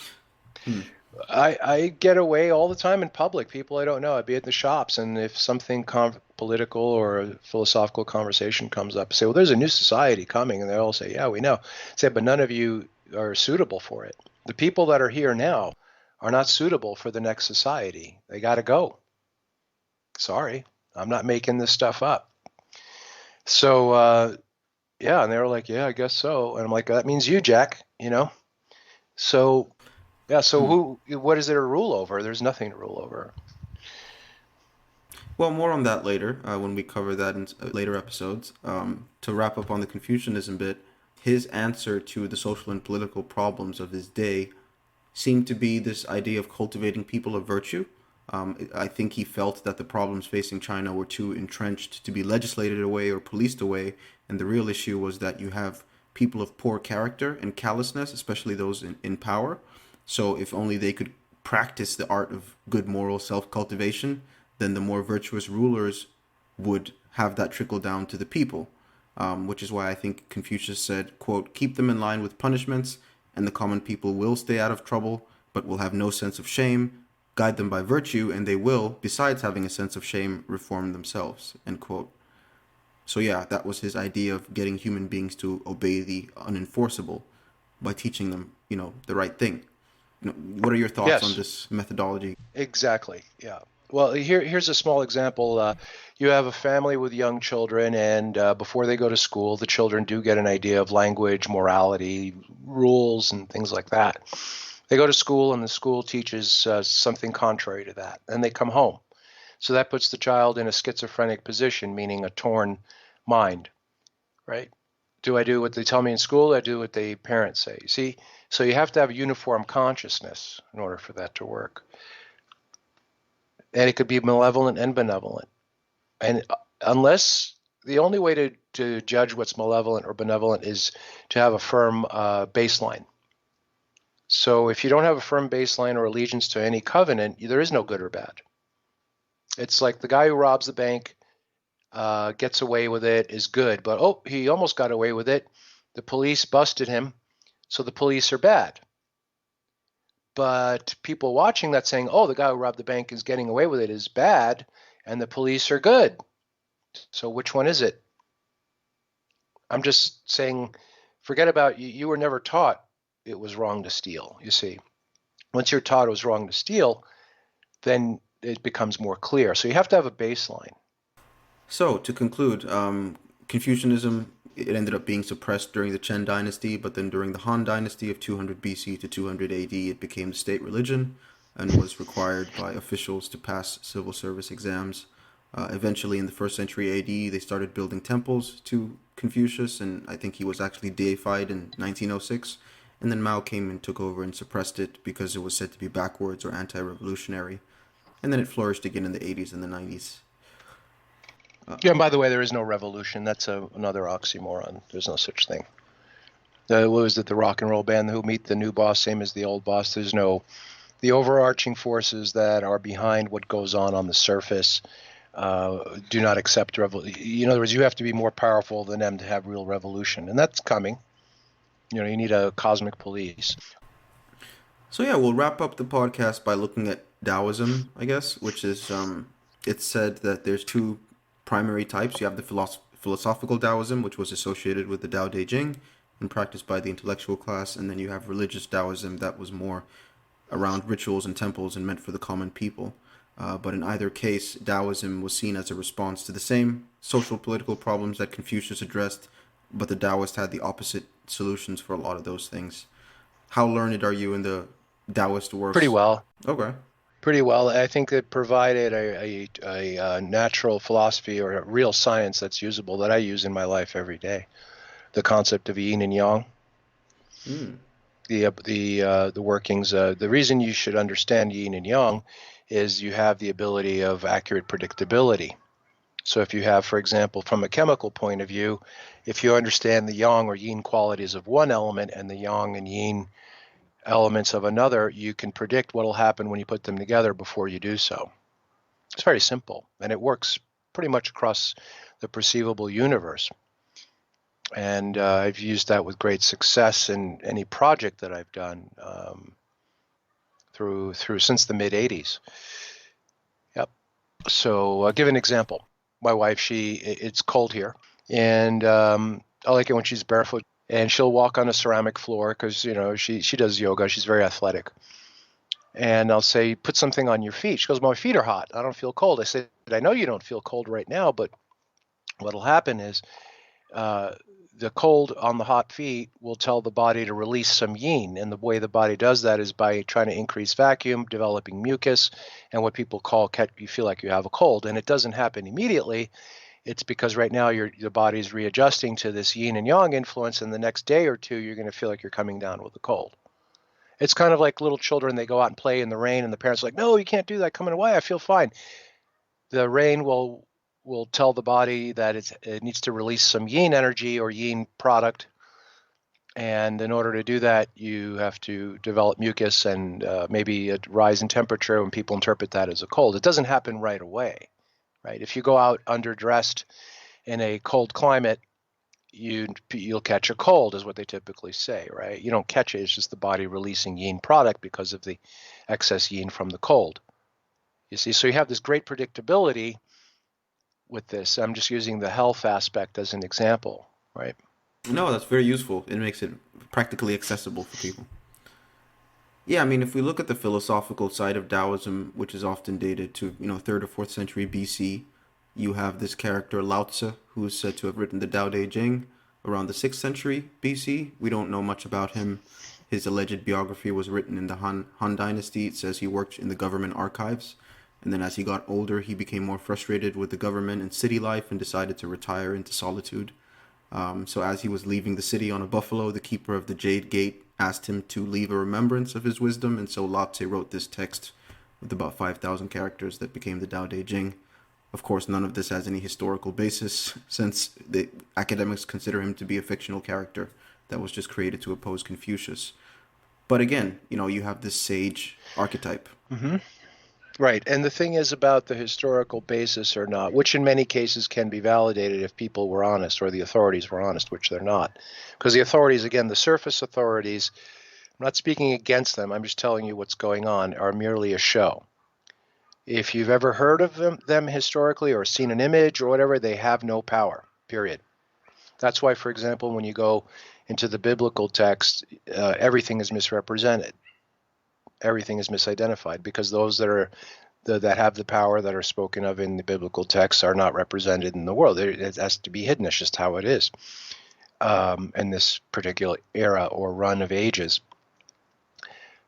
Hmm. I get away all the time in public. People I don't know. I'd be at the shops, and if something political or a philosophical conversation comes up, I say, "Well, there's a new society coming," and they all say, "Yeah, we know." I say, "But none of you are suitable for it. The people that are here now are not suitable for the next society. They got to go. Sorry, I'm not making this stuff up." So yeah, and they were like, "Yeah, I guess so." And I'm like, "That means you, Jack. You know." So yeah, so Hmm. what is there to rule over? There's nothing to rule over. Well, more on that later when we cover that in later episodes. To wrap up on the Confucianism bit, his answer to the social and political problems of his day seemed to be this idea of cultivating people of virtue. I think he felt that the problems facing China were too entrenched to be legislated away or policed away, and the real issue was that you have people of poor character and callousness, especially those in power. So if only they could practice the art of good moral self-cultivation, then the more virtuous rulers would have that trickle down to the people. Which is why I think Confucius said, quote, keep them in line with punishments, and the common people will stay out of trouble, but will have no sense of shame. Guide them by virtue, and they will, besides having a sense of shame, reform themselves, end quote. So yeah, that was his idea of getting human beings to obey the unenforceable by teaching them, the right thing. What are your thoughts on Yes. this methodology? Exactly. Yeah. Well, here's a small example. You have a family with young children, and before they go to school, the children do get an idea of language, morality, rules, and things like that. They go to school, and the school teaches something contrary to that, and they come home. So that puts the child in a schizophrenic position, meaning a torn mind, right? Do I do what they tell me in school? Or I do what the parents say. See, so you have to have uniform consciousness in order for that to work. And it could be malevolent and benevolent. And unless the only way to judge what's malevolent or benevolent is to have a firm baseline. So if you don't have a firm baseline or allegiance to any covenant, there is no good or bad. It's like the guy who robs the bank gets away with it is good, but oh, he almost got away with it. The police busted him, so the police are bad. But people watching that saying, oh, the guy who robbed the bank is getting away with it is bad, and the police are good. So which one is it? I'm just saying, forget about you. You were never taught it was wrong to steal. You see, once you're taught it was wrong to steal, then it becomes more clear. So you have to have a baseline. So, to conclude, Confucianism, it ended up being suppressed during the Chen dynasty, but then during the Han dynasty of 200 BC to 200 AD, it became the state religion. and was required by officials to pass civil service exams. Eventually, in the first century AD, they started building temples to Confucius, and I think he was actually deified in 1906. And then Mao came and took over and suppressed it because it was said to be backwards or anti-revolutionary. And then it flourished again in the 80s and the 90s. Yeah, and by the way, there is no revolution. That's another oxymoron. There's no such thing. What was it, the rock and roll band who meet the new boss, same as the old boss? There's no, the overarching forces that are behind what goes on the surface do not accept revolution. In other words, you have to be more powerful than them to have real revolution, and that's coming. You need a cosmic police. So yeah, we'll wrap up the podcast by looking at Taoism, I guess, which is it's said that there's two primary types. You have the philosophical Taoism, which was associated with the Tao Te Ching and practiced by the intellectual class, and then you have religious Taoism that was more around rituals and temples and meant for the common people. But in either case, Taoism was seen as a response to the same social political problems that Confucius addressed, but the Taoists had the opposite solutions for a lot of those things. How learned are you in the Taoist works? Pretty well. Okay. Pretty well. I think it provided a natural philosophy or a real science that's usable that I use in my life every day. The concept of yin and yang. The workings. The reason you should understand yin and yang is you have the ability of accurate predictability. So if you have, for example, from a chemical point of view, if you understand the yang or yin qualities of one element and the yang and yin elements of another, you can predict what will happen when you put them together before you do so. It's very simple, and it works pretty much across the perceivable universe. And I've used that with great success in any project that I've done through since the mid 80s. Yep. So I'll give an example. My wife, it's cold here, and I like it when she's barefoot, and she'll walk on a ceramic floor because she does yoga. She's very athletic, and I'll say, put something on your feet. She goes, my feet are hot. I don't feel cold. I said, I know you don't feel cold right now, but what'll happen is the cold on the hot feet will tell the body to release some yin. And the way the body does that is by trying to increase vacuum, developing mucus, and what people call you feel like you have a cold. And it doesn't happen immediately. It's because right now your body's readjusting to this yin and yang influence, and the next day or two, you're going to feel like you're coming down with a cold. It's kind of like little children. They go out and play in the rain, and the parents are like, no, you can't do that. Coming away, I feel fine. The rain will tell the body that it needs to release some yin energy or yin product. And in order to do that, you have to develop mucus and maybe a rise in temperature, and people interpret that as a cold. It doesn't happen right away, right? If you go out underdressed in a cold climate, you'll catch a cold, is what they typically say, right? You don't catch it. It's just the body releasing yin product because of the excess yin from the cold. You see, so you have this great predictability with this. I'm just using the health aspect as an example, right? No, that's very useful. It makes it practically accessible for people. Yeah, I mean, if we look at the philosophical side of Taoism, which is often dated to, 3rd or 4th century BC, you have this character Lao Tzu, who is said to have written the Tao Te Ching around the 6th century BC. We don't know much about him. His alleged biography was written in the Han Dynasty. It says he worked in the government archives. And then as he got older, he became more frustrated with the government and city life and decided to retire into solitude. So as he was leaving the city on a buffalo, the keeper of the Jade Gate asked him to leave a remembrance of his wisdom. And so Lao Tzu wrote this text with about 5,000 characters that became the Tao Te Ching. Of course, none of this has any historical basis, since the academics consider him to be a fictional character that was just created to oppose Confucius. But again, you have this sage archetype. Mm-hmm. Right. And the thing is about the historical basis or not, which in many cases can be validated if people were honest or the authorities were honest, which they're not. Because the authorities, again, the surface authorities, I'm not speaking against them, I'm just telling you what's going on, are merely a show. If you've ever heard of them historically or seen an image or whatever, they have no power, period. That's why, for example, when you go into the biblical text, everything is misrepresented. Everything is misidentified because those that have the power that are spoken of in the biblical texts are not represented in the world. It has to be hidden. It's just how it is in this particular era or run of ages.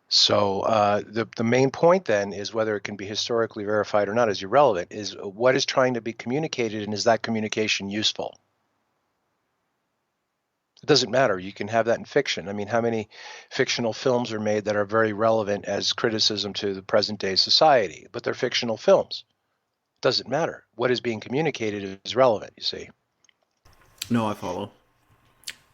So the main point then is whether it can be historically verified or not is irrelevant. Is what is trying to be communicated, and is that communication useful? It doesn't matter. You can have that in fiction. I mean, how many fictional films are made that are very relevant as criticism to the present day society? But they're fictional films. It doesn't matter. What is being communicated is relevant, you see. No, I follow.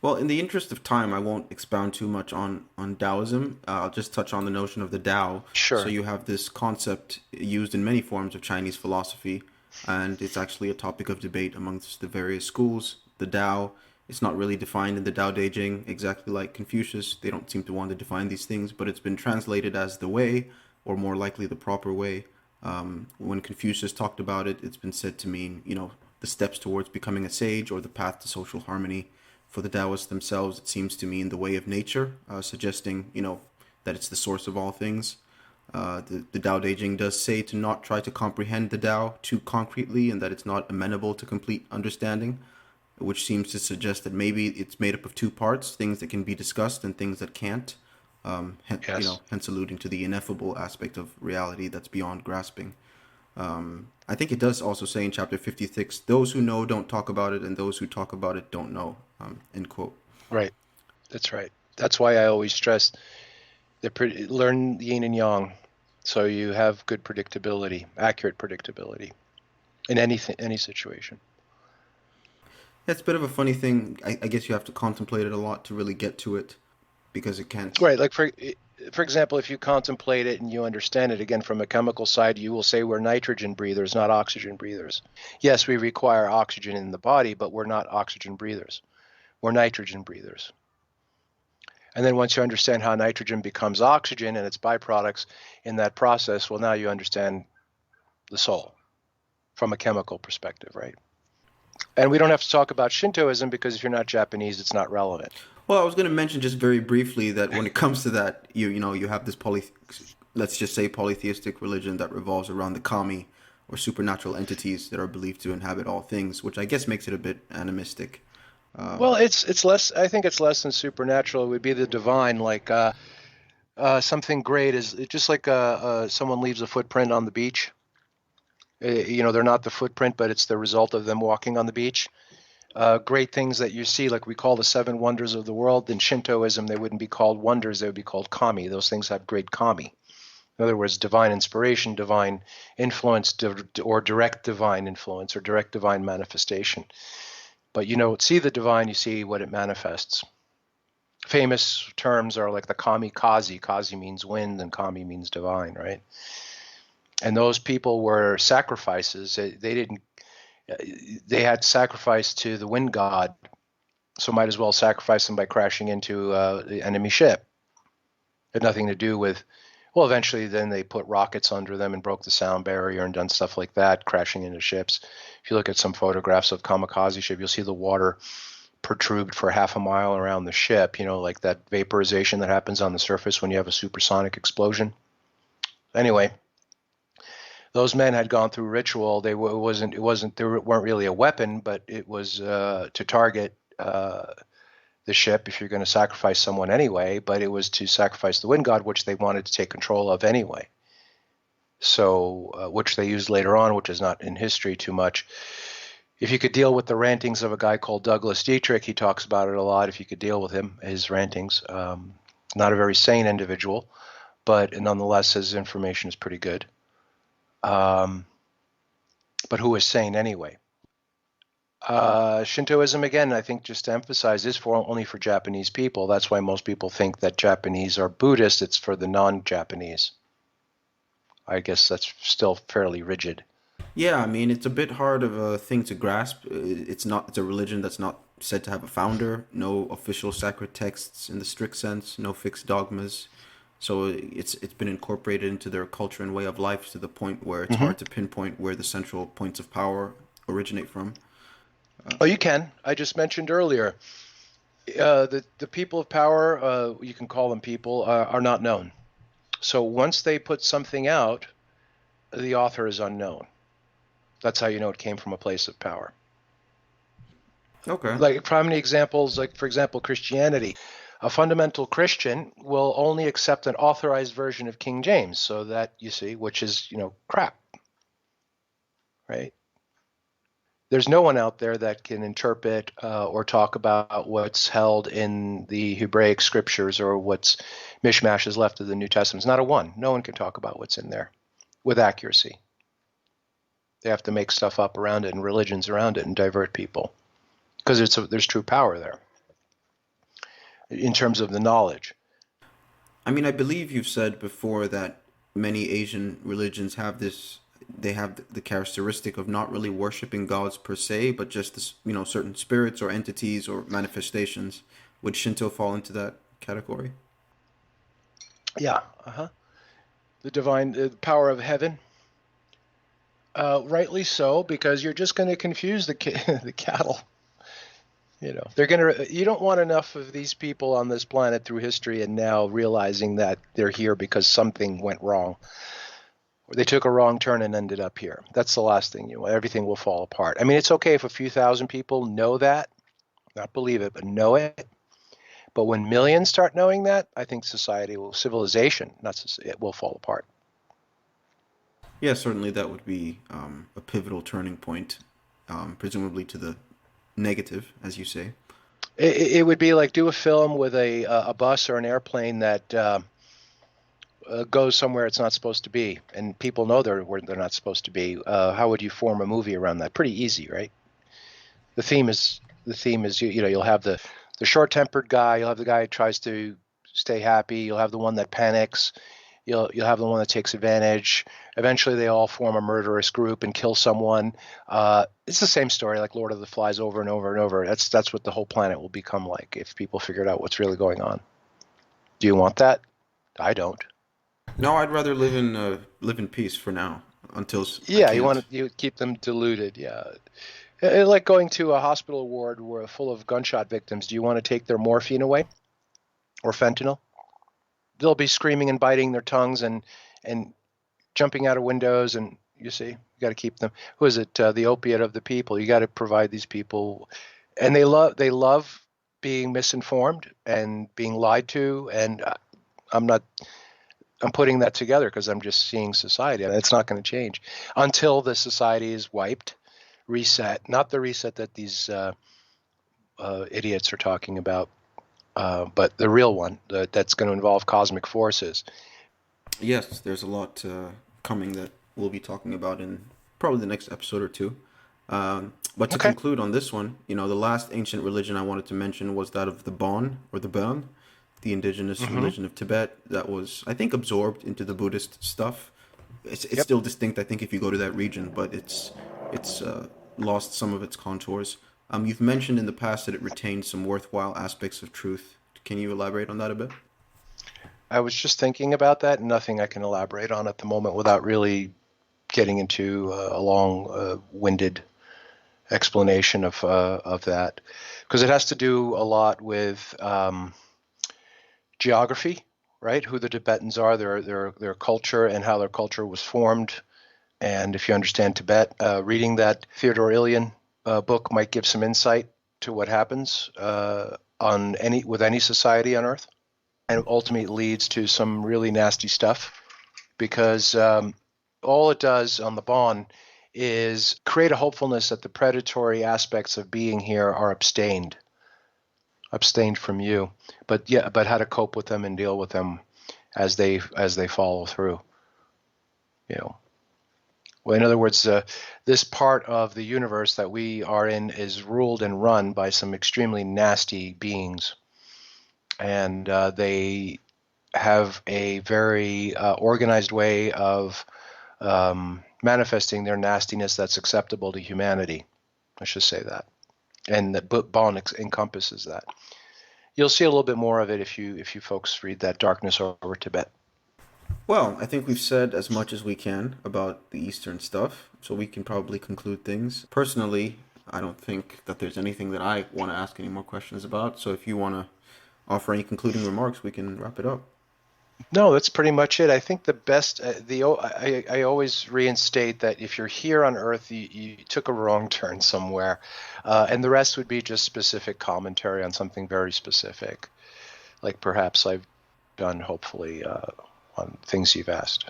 Well, in the interest of time, I won't expound too much on Taoism. I'll just touch on the notion of the Tao. So Sure. you have this concept used in many forms of Chinese philosophy, and it's actually a topic of debate amongst the various schools. The Tao, it's not really defined in the Tao Te Ching exactly like Confucius. They don't seem to want to define these things, but it's been translated as the way, or more likely the proper way. When Confucius talked about it, it's been said to mean, the steps towards becoming a sage or the path to social harmony. For the Taoists themselves, it seems to mean the way of nature, suggesting, that it's the source of all things. The Tao Te Ching does say to not try to comprehend the Tao too concretely and that it's not amenable to complete understanding, which seems to suggest that maybe it's made up of two parts, things that can be discussed and things that can't. Yes. Hence alluding to the ineffable aspect of reality that's beyond grasping. I think it does also say in chapter 56, those who know don't talk about it, and those who talk about it don't know. End quote. Right. That's right. That's why I always stress learn yin and yang, so you have good predictability, accurate predictability in any situation. It's a bit of a funny thing. I guess you have to contemplate it a lot to really get to it because it can't. Right. Like for example, if you contemplate it and you understand it again from a chemical side, you will say we're nitrogen breathers, not oxygen breathers. Yes, we require oxygen in the body, but we're not oxygen breathers. We're nitrogen breathers. And then once you understand how nitrogen becomes oxygen and its byproducts in that process, well, now you understand the soul from a chemical perspective, right? And we don't have to talk about Shintoism because if you're not Japanese, it's not relevant. Well, I was going to mention just very briefly that when it comes to that, you have this let's just say polytheistic religion that revolves around the kami or supernatural entities that are believed to inhabit all things, which I guess makes it a bit animistic. Well, it's less. I think it's less than supernatural. It would be the divine, like something great is just like someone leaves a footprint on the beach. They're not the footprint, but it's the result of them walking on the beach. Great things that you see, like we call the seven wonders of the world. In Shintoism, they wouldn't be called wonders; they would be called kami. Those things have great kami. In other words, divine inspiration, divine influence, or direct divine influence, or direct divine manifestation. But you don't see the divine; you see what it manifests. Famous terms are like the kamikaze. Kazi means wind, and kami means divine, right? And those people were sacrifices. They had sacrifice to the wind god, so might as well sacrifice them by crashing into the enemy ship. It had nothing to do with, well, eventually then they put rockets under them and broke the sound barrier and done stuff like that, crashing into ships. If you look at some photographs of kamikaze ship, you'll see the water protrude for half a mile around the ship, like that vaporization that happens on the surface when you have a supersonic explosion. Anyway, those men had gone through ritual. They weren't really a weapon, but it was to target the ship if you're going to sacrifice someone anyway. But it was to sacrifice the wind god, which they wanted to take control of anyway. So, which they used later on, which is not in history too much. If you could deal with the rantings of a guy called Douglas Dietrich, he talks about it a lot. If you could deal with him, his rantings, not a very sane individual, but nonetheless, his information is pretty good. But who is sane anyway? Shintoism, again, I think just to emphasize, is only for Japanese people. That's why most people think that Japanese are Buddhist. It's for the non-Japanese. I guess that's still fairly rigid. Yeah, I mean, it's a bit hard of a thing to grasp. It's a religion that's not said to have a founder, no official sacred texts in the strict sense, no fixed dogmas. So it's been incorporated into their culture and way of life to the point where it's Mm-hmm. hard to pinpoint where the central points of power originate from. Oh, you can. I just mentioned earlier, the people of power, you can call them people, are not known. So once they put something out, the author is unknown. That's how you know it came from a place of power. Okay. Like, how many examples, like, for example, Christianity. A fundamental Christian will only accept an authorized version of King James, so that, you see, which is, crap, right? There's no one out there that can interpret or talk about what's held in the Hebraic scriptures or what's mishmashes left of the New Testament. Not a one. No one can talk about what's in there with accuracy. They have to make stuff up around it and religions around it and divert people because there's true power there in terms of the knowledge. I mean, I believe you've said before that many Asian religions have this. They have the characteristic of not really worshiping gods per se, but just this, certain spirits or entities or manifestations. Would Shinto fall into that category? Yeah. The divine power of heaven. Rightly so, because you're just going to confuse the cattle. You don't want enough of these people on this planet through history and now realizing that they're here because something went wrong. Or they took a wrong turn and ended up here. That's the last thing you want. Everything will fall apart. I mean, it's okay if a few thousand people know that, not believe it, but know it. But when millions start knowing that, I think civilization, it will fall apart. Yeah, certainly that would be a pivotal turning point, presumably to the negative, as you say. It would be like do a film with a bus or an airplane that goes somewhere it's not supposed to be, and people know they're where they're not supposed to be. How would you form a movie around that? Pretty easy, right? The theme is you'll have the short-tempered guy, you'll have the guy who tries to stay happy, you'll have the one that panics, you'll have the one that takes advantage. Eventually, they all form a murderous group and kill someone. It's the same story like Lord of the Flies over and over and over. That's what the whole planet will become like if people figured out what's really going on. Do you want that? I don't. No, I'd rather live in peace for now until I Yeah, can't. you keep them diluted. Yeah, like going to a hospital ward where full of gunshot victims. Do you want to take their morphine away or fentanyl? They'll be screaming and biting their tongues and jumping out of windows, and you got to keep them. Who is it? The opiate of the people. You got to provide these people, and they love being misinformed and being lied to. And I'm putting that together because I'm just seeing society, and it's not going to change until the society is wiped, reset. Not the reset that these idiots are talking about, but the real one that's going to involve cosmic forces. Yes, there's a lot coming that we'll be talking about in probably the next episode or two. But to Okay. conclude on this one, the last ancient religion I wanted to mention was that of the Bon or the Bon, the indigenous religion of Tibet that was, I think, absorbed into the Buddhist stuff. It's Yep. still distinct, I think, if you go to that region, but it's lost some of its contours. You've mentioned in the past that it retained some worthwhile aspects of truth. Can you elaborate on that a bit? I was just thinking about that. Nothing I can elaborate on at the moment without really getting into a long-winded explanation of that, because it has to do a lot with geography, right? Who the Tibetans are, their culture, and how their culture was formed. And if you understand Tibet, reading that Theodore Ilyin book might give some insight to what happens with any society on Earth, and ultimately leads to some really nasty stuff because all it does on the Bon is create a hopefulness that the predatory aspects of being here are abstained from you, but how to cope with them and deal with them as they follow through. Well, in other words, this part of the universe that we are in is ruled and run by some extremely nasty beings, and they have a very organized way of manifesting their nastiness that's acceptable to humanity. I should say that. And the Bon encompasses that. You'll see a little bit more of it if you folks read that Darkness Over Tibet. Well, I think we've said as much as we can about the Eastern stuff, so we can probably conclude things. Personally, I don't think that there's anything that I want to ask any more questions about, so if you want to offer any concluding remarks, we can wrap it up. No, that's pretty much it. I think the best, I always reinstate that if you're here on Earth, you took a wrong turn somewhere, and the rest would be just specific commentary on something very specific. like perhaps I've done, hopefully, on things you've asked.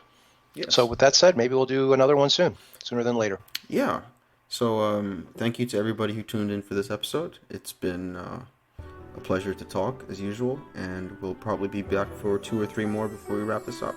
Yes. So with that said, maybe we'll do another one sooner than later. Yeah. So thank you to everybody who tuned in for this episode. It's been a pleasure to talk as usual, and we'll probably be back for 2 or 3 more before we wrap this up.